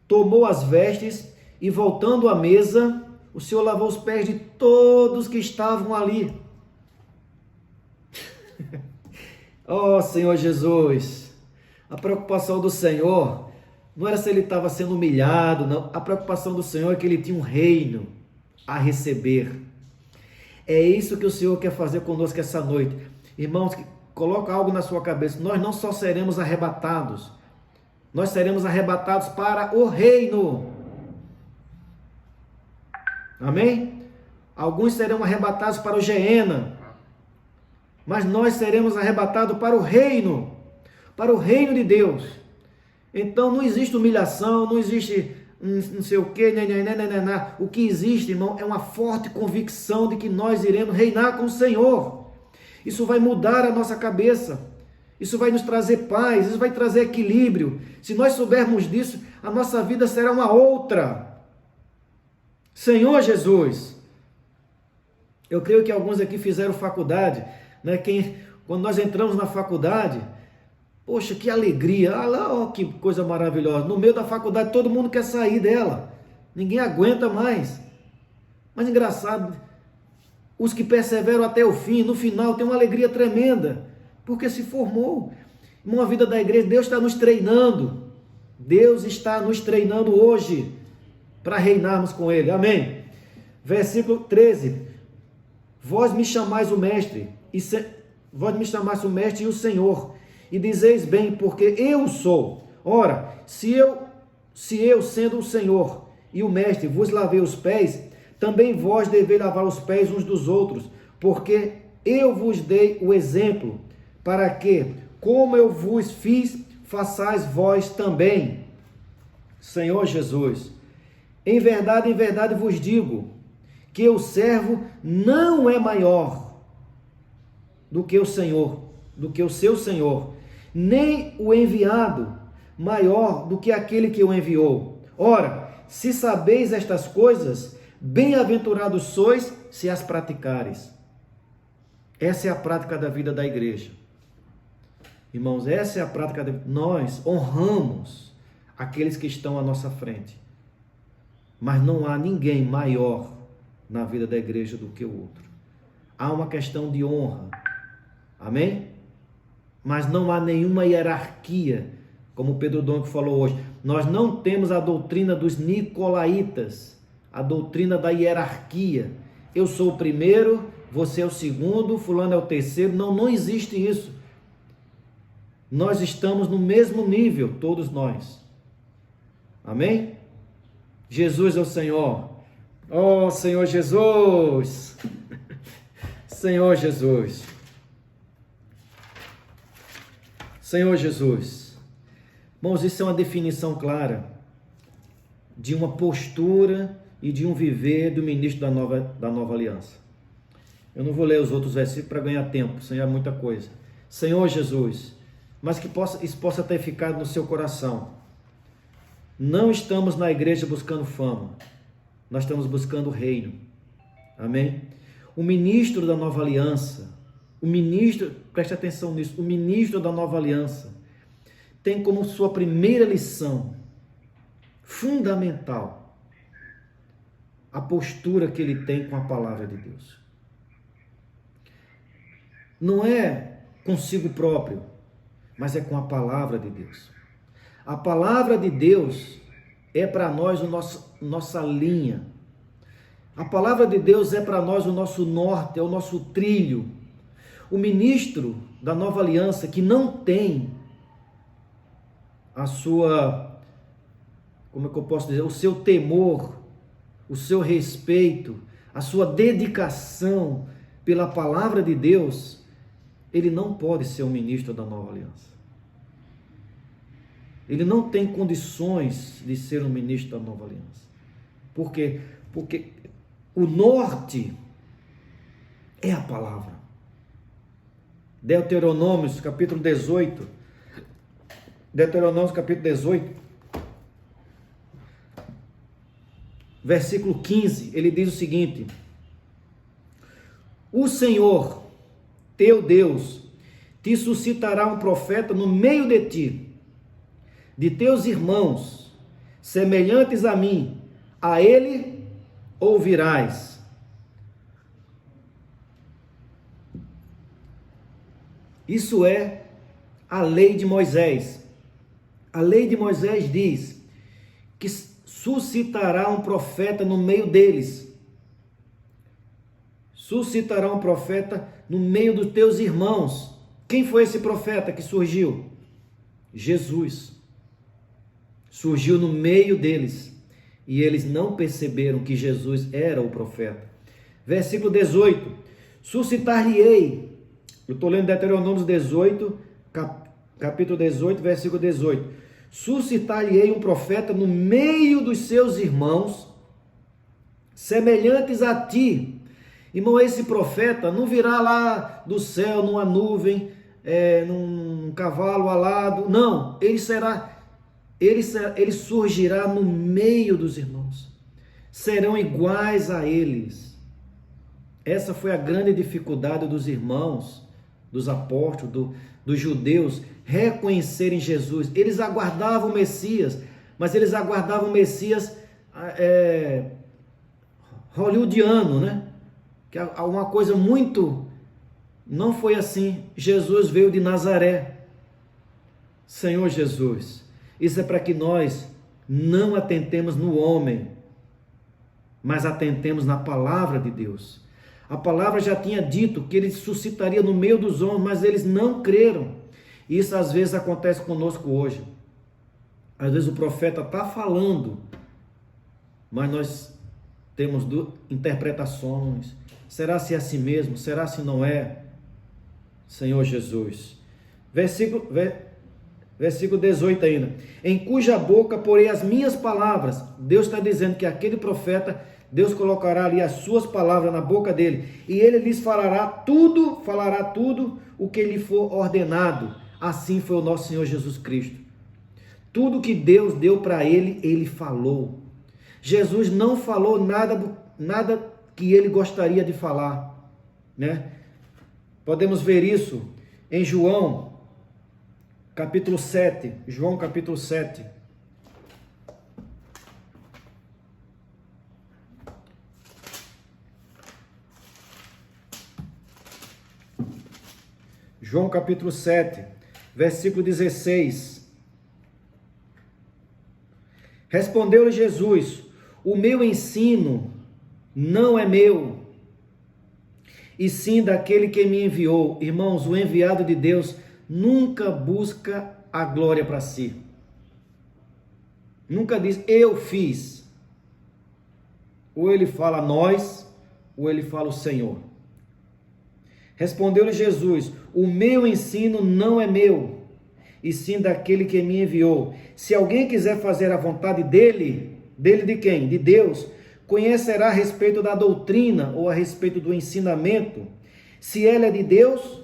tomou as vestes e, voltando à mesa, o Senhor lavou os pés de todos que estavam ali. Oh, Senhor Jesus, a preocupação do Senhor não era se ele estava sendo humilhado, não. A preocupação do Senhor é que ele tinha um reino a receber. É isso que o Senhor quer fazer conosco essa noite. Irmãos, coloca algo na sua cabeça. Nós não só seremos arrebatados, nós seremos arrebatados para o reino. Amém? Alguns serão arrebatados para o Geena, mas nós seremos arrebatados para o reino de Deus. Então não existe humilhação, não existe não sei o que, o que existe, irmão, é uma forte convicção de que nós iremos reinar com o Senhor. Isso vai mudar a nossa cabeça, isso vai nos trazer paz, isso vai trazer equilíbrio. Se nós soubermos disso, a nossa vida será uma outra. Senhor Jesus, eu creio que alguns aqui fizeram faculdade, né? Quando nós entramos na faculdade, poxa, que alegria, oh, que coisa maravilhosa. No meio da faculdade todo mundo quer sair dela, ninguém aguenta mais. Mas engraçado, os que perseveram até o fim, no final tem uma alegria tremenda, porque se formou. Uma vida da igreja, Deus está nos treinando. Deus está nos treinando hoje para reinarmos com Ele. Amém? Versículo 13. Vós me chamais o mestre, vós me chamais o mestre e o Senhor, e dizeis bem, porque eu sou. Ora, se eu, sendo o Senhor e o mestre, vos lavei os pés, também vós deveis lavar os pés uns dos outros, porque eu vos dei o exemplo, para que, como eu vos fiz, façais vós também. Senhor Jesus, em verdade vos digo, que o servo não é maior do que o Senhor, do que o seu Senhor, nem o enviado maior do que aquele que o enviou. Ora, se sabeis estas coisas, bem-aventurados sois se as praticares. Essa é a prática da vida da igreja. Irmãos, essa é a prática nós honramos aqueles que estão à nossa frente. Mas não há ninguém maior na vida da igreja do que o outro. Há uma questão de honra. Amém? Mas não há nenhuma hierarquia, como Pedro Donco falou hoje. Nós não temos a doutrina dos nicolaítas, a doutrina da hierarquia. Eu sou o primeiro, você é o segundo, fulano é o terceiro. Não existe isso. Nós estamos no mesmo nível, todos nós. Amém? Jesus é o Senhor. Oh, Senhor Jesus! Senhor Jesus! Senhor Jesus! Irmãos, isso é uma definição clara de uma postura e de um viver do ministro da nova aliança. Eu não vou ler os outros versículos para ganhar tempo, senão é muita coisa. Senhor Jesus, mas que isso possa ter ficado no seu coração. Não estamos na igreja buscando fama, nós estamos buscando o reino. Amém? O ministro da nova aliança, preste atenção nisso, o ministro da nova aliança tem como sua primeira lição fundamental a postura que ele tem com a palavra de Deus. Não é consigo próprio, mas é com a palavra de Deus. A palavra de Deus é para nós nossa linha. A palavra de Deus é para nós o nosso norte, é o nosso trilho. O ministro da nova aliança que não tem a sua, como é que eu posso dizer, o seu temor, o seu respeito, a sua dedicação pela palavra de Deus, ele não pode ser um ministro da nova aliança. Ele não tem condições de ser um ministro da nova aliança. Por quê? Porque o norte é a palavra. Deuteronômio, capítulo 18. Deuteronômio, capítulo 18. versículo 15, ele diz o seguinte: o Senhor, teu Deus, te suscitará um profeta no meio de ti, de teus irmãos, semelhantes a mim, a ele ouvirás. Isso é a lei de Moisés. A lei de Moisés diz que suscitará um profeta no meio deles. Suscitará um profeta no meio dos teus irmãos. Quem foi esse profeta que surgiu? Jesus. Surgiu no meio deles. E eles não perceberam que Jesus era o profeta. Versículo 18. Suscitar-lhe-ei. Eu estou lendo Deuteronômio 18, capítulo 18, versículo 18. Suscitar-lhe-ei um profeta no meio dos seus irmãos, semelhantes a ti. Irmão, esse profeta não virá lá do céu, numa nuvem, num cavalo alado. Não, ele surgirá no meio dos irmãos. Serão iguais a eles. Essa foi a grande dificuldade dos irmãos, dos apóstolos, dos judeus, reconhecerem Jesus. Eles aguardavam o Messias, mas eles aguardavam o Messias hollywoodiano, né? Que é uma coisa muito... Não foi assim. Jesus veio de Nazaré. Senhor Jesus. Isso é para que nós não atentemos no homem, mas atentemos na palavra de Deus. A palavra já tinha dito que ele suscitaria no meio dos homens, mas eles não creram. Isso às vezes acontece conosco hoje. Às vezes o profeta está falando, mas nós temos interpretações. Será se é assim mesmo? Será se não é? Senhor Jesus. Versículo 18 ainda. Em cuja boca porei as minhas palavras. Deus está dizendo que aquele profeta, Deus colocará ali as suas palavras na boca dele, e ele lhes falará tudo o que lhe for ordenado. Assim foi o nosso Senhor Jesus Cristo. Tudo que Deus deu para ele, ele falou. Jesus não falou nada que ele gostaria de falar, né? Podemos ver isso em João, capítulo 7. João, capítulo 7. João capítulo 7, versículo 16. Respondeu-lhe Jesus: o meu ensino não é meu, e sim daquele que me enviou. Irmãos, o enviado de Deus nunca busca a glória para si. Nunca diz, eu fiz. Ou ele fala nós, ou ele fala o Senhor. Respondeu-lhe Jesus: o meu ensino não é meu, e sim daquele que me enviou. Se alguém quiser fazer a vontade dele de quem? De Deus, conhecerá a respeito da doutrina ou a respeito do ensinamento, se ela é de Deus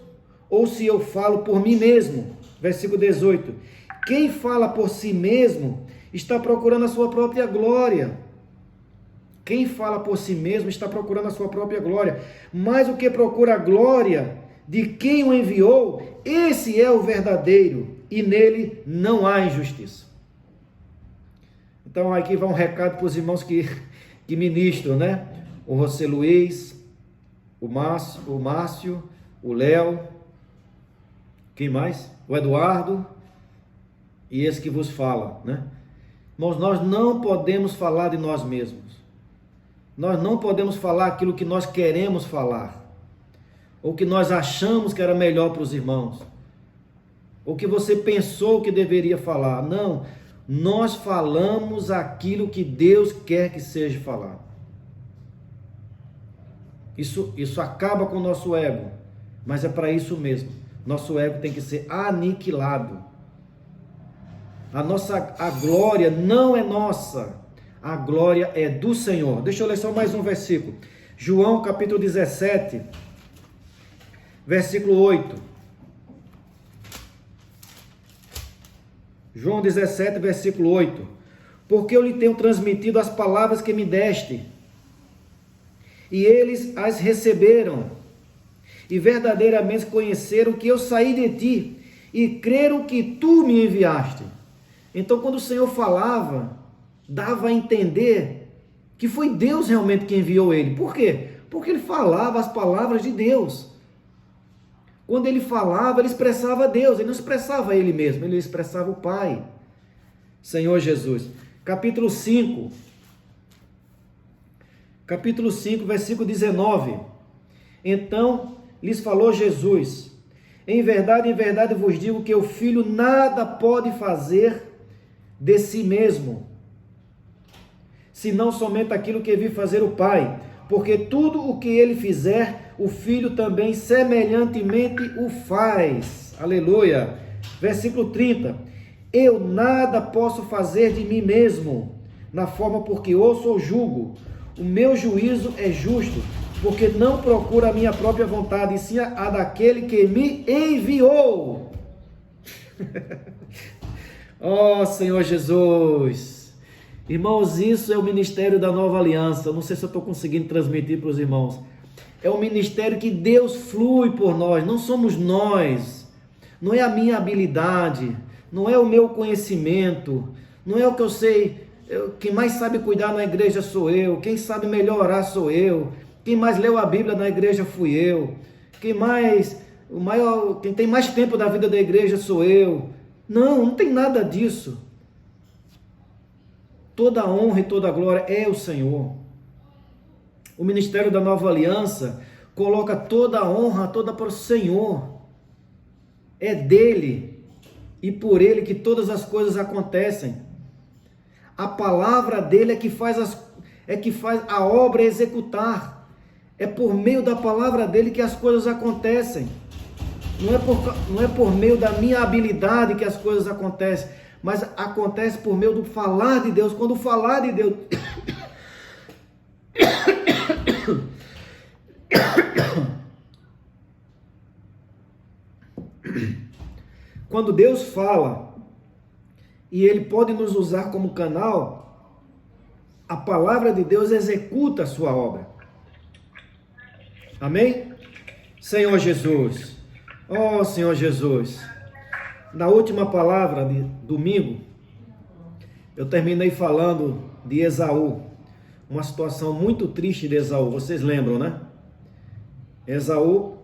ou se eu falo por mim mesmo. Versículo 18. Quem fala por si mesmo está procurando a sua própria glória. Quem fala por si mesmo está procurando a sua própria glória. Mas o que procura a glória de quem o enviou, esse é o verdadeiro, e nele não há injustiça. Então aqui vai um recado para os irmãos que ministram, né? O José Luiz, o Márcio, o Léo, quem mais? O Eduardo e esse que vos fala, né? Irmãos, nós não podemos falar de nós mesmos. Nós não podemos falar aquilo que nós queremos falar, ou que nós achamos que era melhor para os irmãos, ou que você pensou que deveria falar. Não, nós falamos aquilo que Deus quer que seja falado. Isso acaba com o nosso ego, mas é para isso mesmo. Nosso ego tem que ser aniquilado. A glória não é nossa, a glória é do Senhor. Deixa eu ler só mais um versículo. João capítulo 17, versículo 8. João 17, versículo 8. porque eu lhe tenho transmitido as palavras que me deste, e eles as receberam, e verdadeiramente conheceram que eu saí de ti, e creram que tu me enviaste. Então, quando o Senhor falava, dava a entender que foi Deus realmente que enviou ele. Por quê? Porque ele falava as palavras de Deus. Quando ele falava, ele expressava Deus, ele não expressava ele mesmo, ele expressava o Pai. Senhor Jesus. Capítulo 5, versículo 19. Então lhes falou Jesus: em verdade vos digo que o Filho nada pode fazer de si mesmo, senão somente aquilo que viu fazer o Pai, porque tudo o que ele fizer, o Filho também semelhantemente o faz. Aleluia. Versículo 30. Eu nada posso fazer de mim mesmo, na forma porque ouço ou julgo. O meu juízo é justo, porque não procuro a minha própria vontade, e sim a daquele que me enviou. Oh, Senhor Jesus. Irmãos, isso é o ministério da nova aliança. Não sei se eu estou conseguindo transmitir para os irmãos. É o ministério que Deus flui por nós, não somos nós. Não é a minha habilidade, não é o meu conhecimento, não é o que eu sei. Quem mais sabe cuidar na igreja sou eu, quem sabe melhorar sou eu, quem mais leu a Bíblia na igreja fui eu, quem tem mais tempo da vida da igreja sou eu. Não tem nada disso. Toda a honra e toda a glória é o Senhor. O ministério da nova aliança coloca toda a honra, toda para o Senhor. É dele e por ele que todas as coisas acontecem. A palavra dele é que faz a obra executar. É por meio da palavra dele que as coisas acontecem. Não é por meio da minha habilidade que as coisas acontecem, mas acontece por meio do falar de Deus. Quando o falar de Deus quando Deus fala e ele pode nos usar como canal, a palavra de Deus executa a sua obra. Amém? Senhor Jesus. Oh, Senhor Jesus. Na última palavra de domingo, eu terminei falando de Esaú. Uma situação muito triste de Esaú. Vocês lembram, né? Esaú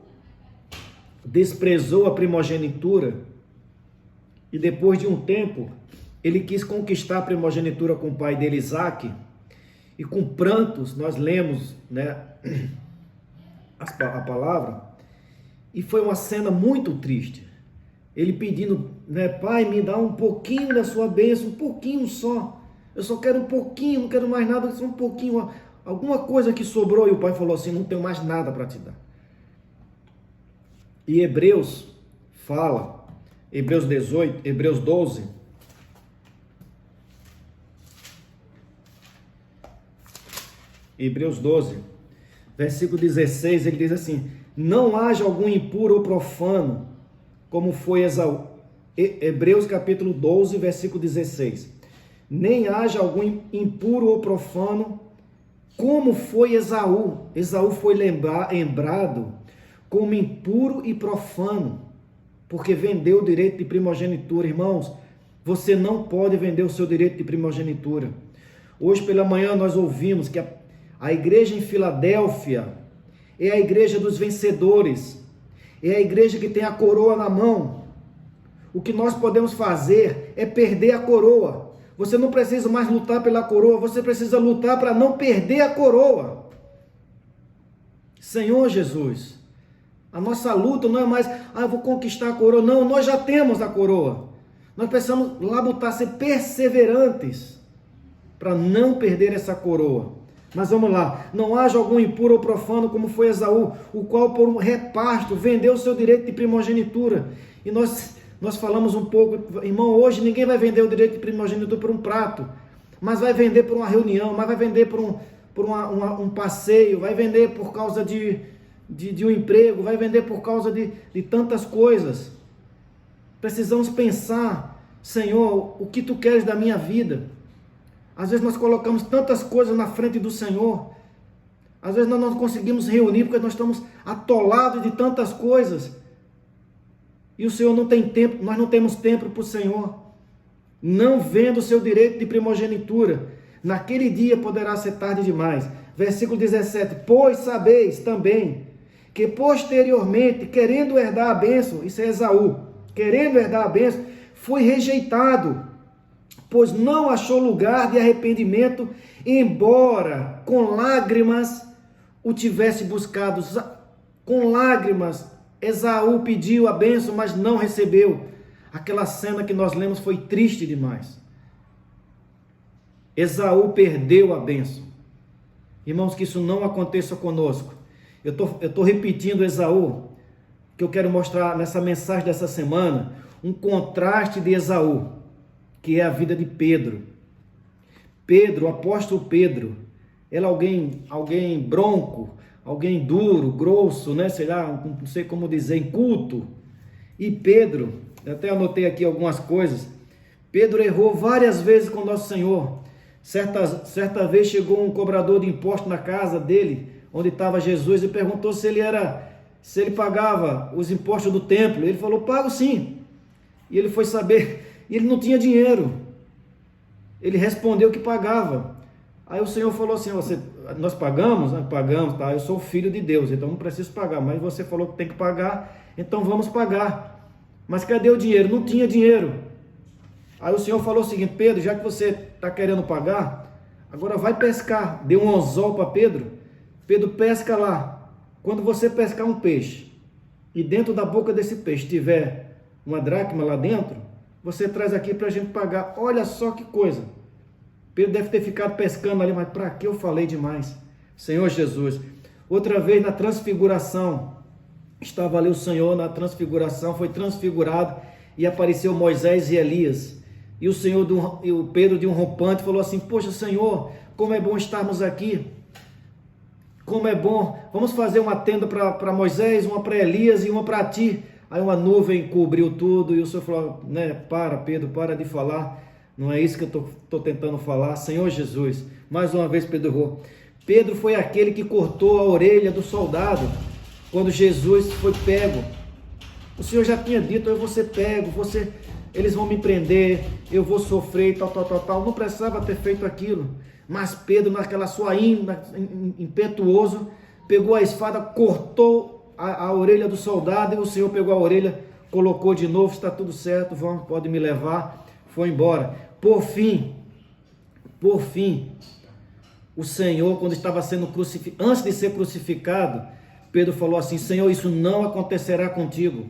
desprezou a primogenitura e depois de um tempo ele quis conquistar a primogenitura com o pai dele, Isaque, e com prantos nós lemos, né, a palavra, e foi uma cena muito triste. Ele pedindo, né, pai, me dá um pouquinho da sua bênção, um pouquinho só, eu só quero um pouquinho, não quero mais nada, só um pouquinho, alguma coisa que sobrou. E o pai falou assim: não tenho mais nada para te dar. E Hebreus fala, Hebreus 12, versículo 16, ele diz assim: não haja algum impuro ou profano, como foi Esaú. Hebreus capítulo 12, versículo 16. Nem haja algum impuro ou profano, como foi Esaú. Esaú foi lembrado como impuro e profano, porque vendeu o direito de primogenitura. Irmãos, você não pode vender o seu direito de primogenitura. Hoje pela manhã nós ouvimos que a igreja em Filadélfia é a igreja dos vencedores, é a igreja que tem a coroa na mão. O que nós podemos fazer é perder a coroa. Você não precisa mais lutar pela coroa, você precisa lutar para não perder a coroa. Senhor Jesus, a nossa luta não é mais, eu vou conquistar a coroa. Não, nós já temos a coroa. Nós precisamos lá lutar, ser perseverantes para não perder essa coroa. Mas vamos lá, não haja algum impuro ou profano como foi Esaú, o qual por um reparto vendeu o seu direito de primogenitura. E nós falamos um pouco, irmão, hoje ninguém vai vender o direito de primogenitura por um prato, mas vai vender por uma reunião, mas vai vender por um passeio, vai vender por causa de um emprego, vai vender por causa de tantas coisas. Precisamos pensar: Senhor, o que Tu queres da minha vida? Às vezes nós colocamos tantas coisas na frente do Senhor. Às vezes nós não conseguimos reunir porque nós estamos atolados de tantas coisas. E o Senhor não tem tempo, nós não temos tempo para o Senhor. Não vendo o seu direito de primogenitura, naquele dia poderá ser tarde demais. Versículo 17, pois sabeis também que posteriormente, querendo herdar a bênção, isso é Esaú, querendo herdar a bênção, foi rejeitado, pois não achou lugar de arrependimento, embora com lágrimas o tivesse buscado. Com lágrimas, Esaú pediu a bênção, mas não recebeu. Aquela cena que nós lemos foi triste demais. Esaú perdeu a bênção. Irmãos, que isso não aconteça conosco. Eu estou repetindo Esaú, que eu quero mostrar nessa mensagem dessa semana, um contraste de Esaú, que é a vida de Pedro. Pedro, o apóstolo Pedro, ele é alguém bronco, alguém duro, grosso, né? Sei lá, não sei como dizer, inculto. E Pedro, eu até anotei aqui algumas coisas, Pedro errou várias vezes com nosso Senhor. Certa vez chegou um cobrador de imposto na casa dele, onde estava Jesus, e perguntou se ele pagava os impostos do templo. Ele falou, pago sim. E ele foi saber, e ele não tinha dinheiro. Ele respondeu que pagava. Aí o Senhor falou assim, nós pagamos? Pagamos, tá? Eu sou filho de Deus, então não preciso pagar, mas você falou que tem que pagar, então vamos pagar. Mas cadê o dinheiro? Não tinha dinheiro. Aí o Senhor falou o seguinte, Pedro, já que você está querendo pagar, agora vai pescar. Deu um anzol para Pedro. Pedro, pesca lá. Quando você pescar um peixe, e dentro da boca desse peixe tiver uma dracma lá dentro, você traz aqui para a gente pagar. Olha só que coisa. Pedro deve ter ficado pescando ali, mas para que eu falei demais? Senhor Jesus. Outra vez na transfiguração, estava ali o Senhor na transfiguração, foi transfigurado e apareceu Moisés e Elias. E o Pedro de um rompante falou assim, poxa Senhor, como é bom estarmos aqui. Como é bom, vamos fazer uma tenda para Moisés, uma para Elias e uma para ti. Aí uma nuvem cobriu tudo e o Senhor falou, né, Pedro, para de falar. Não é isso que eu estou tentando falar. Senhor Jesus, mais uma vez Pedro errou. Pedro foi aquele que cortou a orelha do soldado quando Jesus foi pego. O Senhor já tinha dito, eu vou ser pego, eles vão me prender, eu vou sofrer, tal. Não precisava ter feito aquilo. Mas Pedro, naquela sua impetuoso, pegou a espada, cortou a orelha do soldado, e o Senhor pegou a orelha, colocou de novo, está tudo certo, pode me levar, foi embora. Por fim, o Senhor, quando estava sendo crucificado, antes de ser crucificado, Pedro falou assim, Senhor, isso não acontecerá contigo.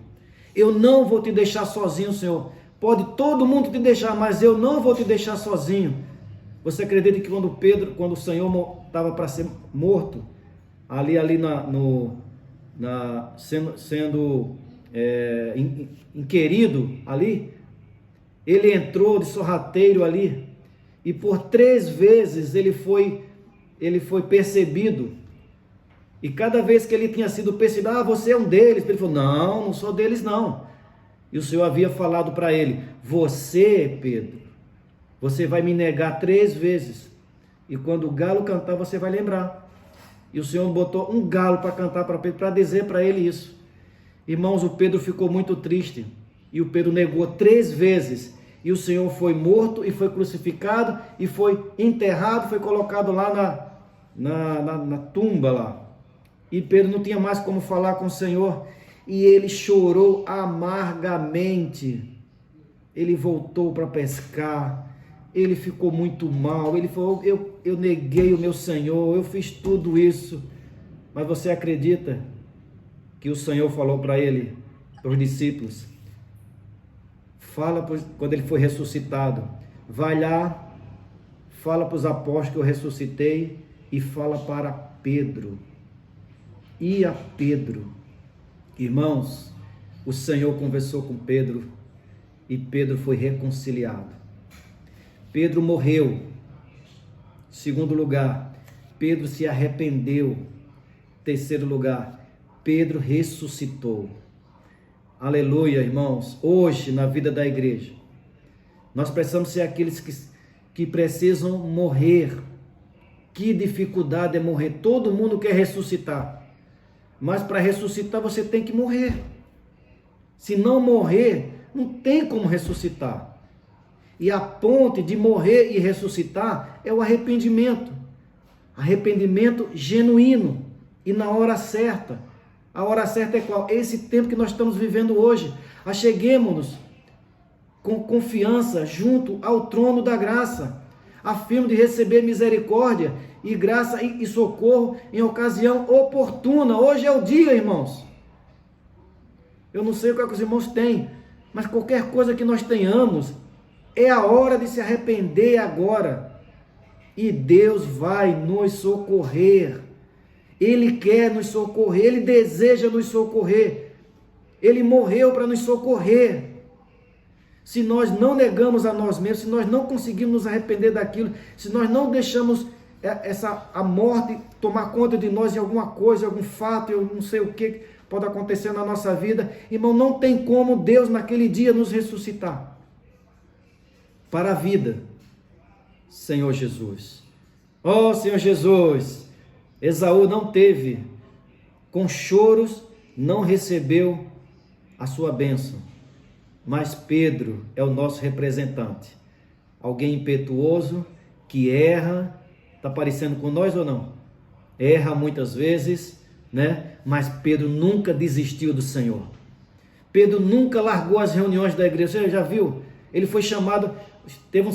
Eu não vou te deixar sozinho, Senhor. Pode todo mundo te deixar, mas eu não vou te deixar sozinho. Você acredita que quando o Senhor estava para ser morto, sendo inquirido ali, ele entrou de sorrateiro ali, e por 3 vezes ele foi percebido, e cada vez que ele tinha sido percebido, você é um deles, ele falou, não sou deles não. E o Senhor havia falado para ele, você, Pedro, você vai me negar 3 vezes, e quando o galo cantar, você vai lembrar. E o Senhor botou um galo para cantar para Pedro, para dizer para ele isso. Irmãos, o Pedro ficou muito triste, e o Pedro negou 3 vezes, e o Senhor foi morto, e foi crucificado, e foi enterrado, foi colocado lá na tumba lá. E Pedro não tinha mais como falar com o Senhor, e ele chorou amargamente. Ele voltou para pescar, ele ficou muito mal, ele falou, eu neguei o meu Senhor, eu fiz tudo isso. Mas você acredita que o Senhor falou para ele, para os discípulos, quando ele foi ressuscitado, vai lá, fala para os apóstolos que eu ressuscitei, e fala para Pedro. E a Pedro, irmãos, o Senhor conversou com Pedro, e Pedro foi reconciliado. Pedro morreu. Segundo lugar, Pedro se arrependeu. Terceiro lugar, Pedro ressuscitou. Aleluia, irmãos. Hoje, na vida da igreja, nós precisamos ser aqueles que precisam morrer. Que dificuldade é morrer. Todo mundo quer ressuscitar. Mas para ressuscitar você tem que morrer. Se não morrer, não tem como ressuscitar. E a ponte de morrer e ressuscitar é o arrependimento. Arrependimento genuíno. E na hora certa. A hora certa é qual? Esse tempo que nós estamos vivendo hoje. Acheguemo-nos com confiança junto ao trono da graça, a fim de receber misericórdia e graça e socorro em ocasião oportuna. Hoje é o dia, irmãos. Eu não sei o que os irmãos têm, mas qualquer coisa que nós tenhamos, é a hora de se arrepender agora. E Deus vai nos socorrer. Ele quer nos socorrer, Ele deseja nos socorrer. Ele morreu para nos socorrer. Se nós não negamos a nós mesmos, se nós não conseguimos nos arrepender daquilo, se nós não deixamos a morte tomar conta de nós em alguma coisa, algum fato, eu não sei o que pode acontecer na nossa vida, irmão, não tem como Deus naquele dia nos ressuscitar para a vida. Senhor Jesus. Oh, Senhor Jesus, Esaú não teve, com choros, não recebeu a sua bênção. Mas Pedro é o nosso representante. Alguém impetuoso, que erra, está parecendo com nós ou não? Erra muitas vezes, né? Mas Pedro nunca desistiu do Senhor. Pedro nunca largou as reuniões da igreja. Você já viu? Ele foi chamado, teve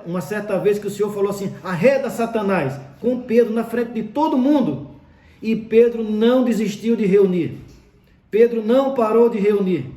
uma certa vez que o Senhor falou assim, arreda Satanás, com Pedro na frente de todo mundo. E Pedro não desistiu de reunir. Pedro não parou de reunir.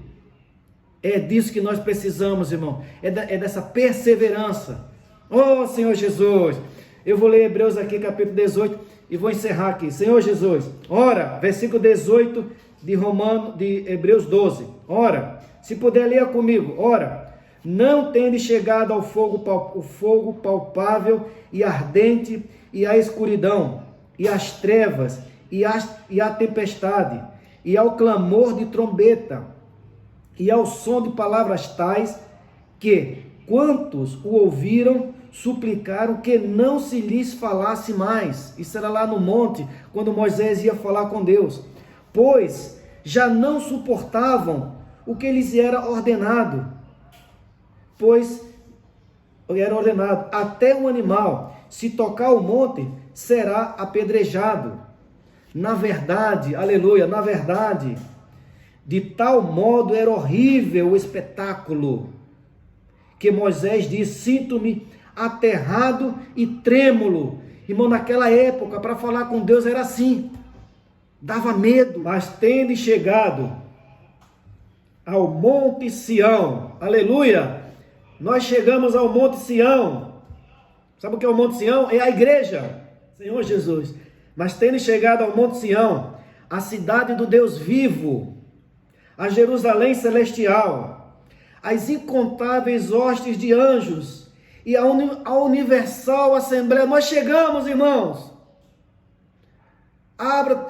É disso que nós precisamos, irmão. É dessa perseverança. Oh, Senhor Jesus. Eu vou ler Hebreus aqui, capítulo 18, e vou encerrar aqui. Senhor Jesus. Ora, versículo 18 de Hebreus 12. Ora, se puder ler comigo. Ora, não tende chegado ao fogo palpável e ardente, e à escuridão, e às trevas, e à tempestade, e ao clamor de trombeta, e ao som de palavras tais, que, quantos o ouviram, suplicaram que não se lhes falasse mais. Isso era lá no monte, quando Moisés ia falar com Deus. Pois já não suportavam o que lhes era ordenado. Até um animal, se tocar o monte, será apedrejado. Na verdade, aleluia, na verdade, de tal modo era horrível o espetáculo, que Moisés diz, sinto-me aterrado e trêmulo. Irmão, naquela época, para falar com Deus era assim, dava medo. Mas tendo chegado ao Monte Sião, aleluia, nós chegamos ao Monte Sião. Sabe o que é o Monte Sião? É a igreja, Senhor Jesus. Mas tendo chegado ao Monte Sião, a cidade do Deus vivo, a Jerusalém celestial, as incontáveis hostes de anjos e a universal assembleia. Nós chegamos, irmãos. Abra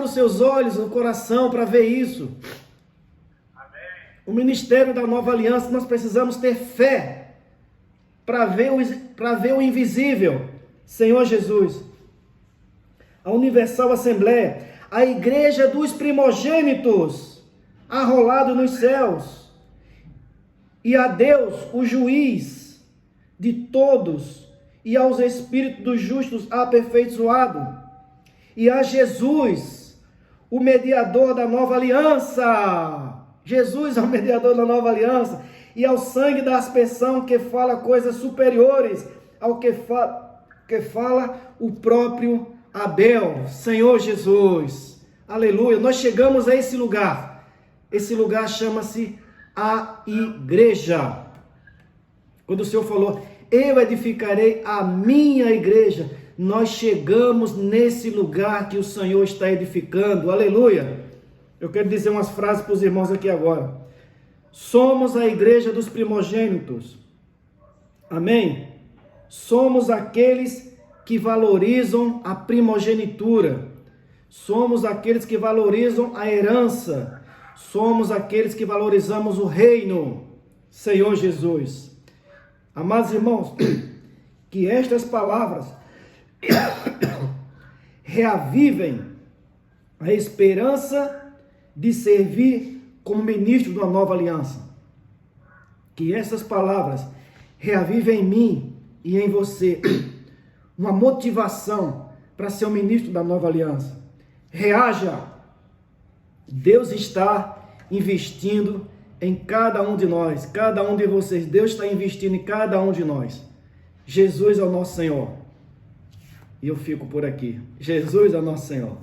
os seus olhos, o coração para ver isso. Amém. O ministério da nova aliança, nós precisamos ter fé para ver o invisível. Senhor Jesus. A universal assembleia, a igreja dos primogênitos, arrolado nos céus, e a Deus, o juiz de todos, e aos espíritos dos justos aperfeiçoado, e a Jesus, o mediador da nova aliança. Jesus é o mediador da nova aliança, e ao sangue da aspersão, que fala coisas superiores ao que fala o próprio Abel. Senhor Jesus, aleluia. Nós chegamos a esse lugar. Esse lugar chama-se a igreja. Quando o Senhor falou, eu edificarei a minha igreja, nós chegamos nesse lugar que o Senhor está edificando. Aleluia. Eu quero dizer umas frases para os irmãos aqui agora. Somos a igreja dos primogênitos. Amém? Somos aqueles que valorizam a primogenitura. Somos aqueles que valorizam a herança. Somos aqueles que valorizamos o reino, Senhor Jesus. Amados irmãos, Que estas palavras reavivem a esperança de servir como ministro de uma nova aliança. Que essas palavras reavivem em mim e em você uma motivação para ser um ministro da nova aliança. Reaja! Deus está investindo em cada um de nós, cada um de vocês. Deus está investindo em cada um de nós. Jesus é o nosso Senhor. E eu fico por aqui. Jesus é o nosso Senhor.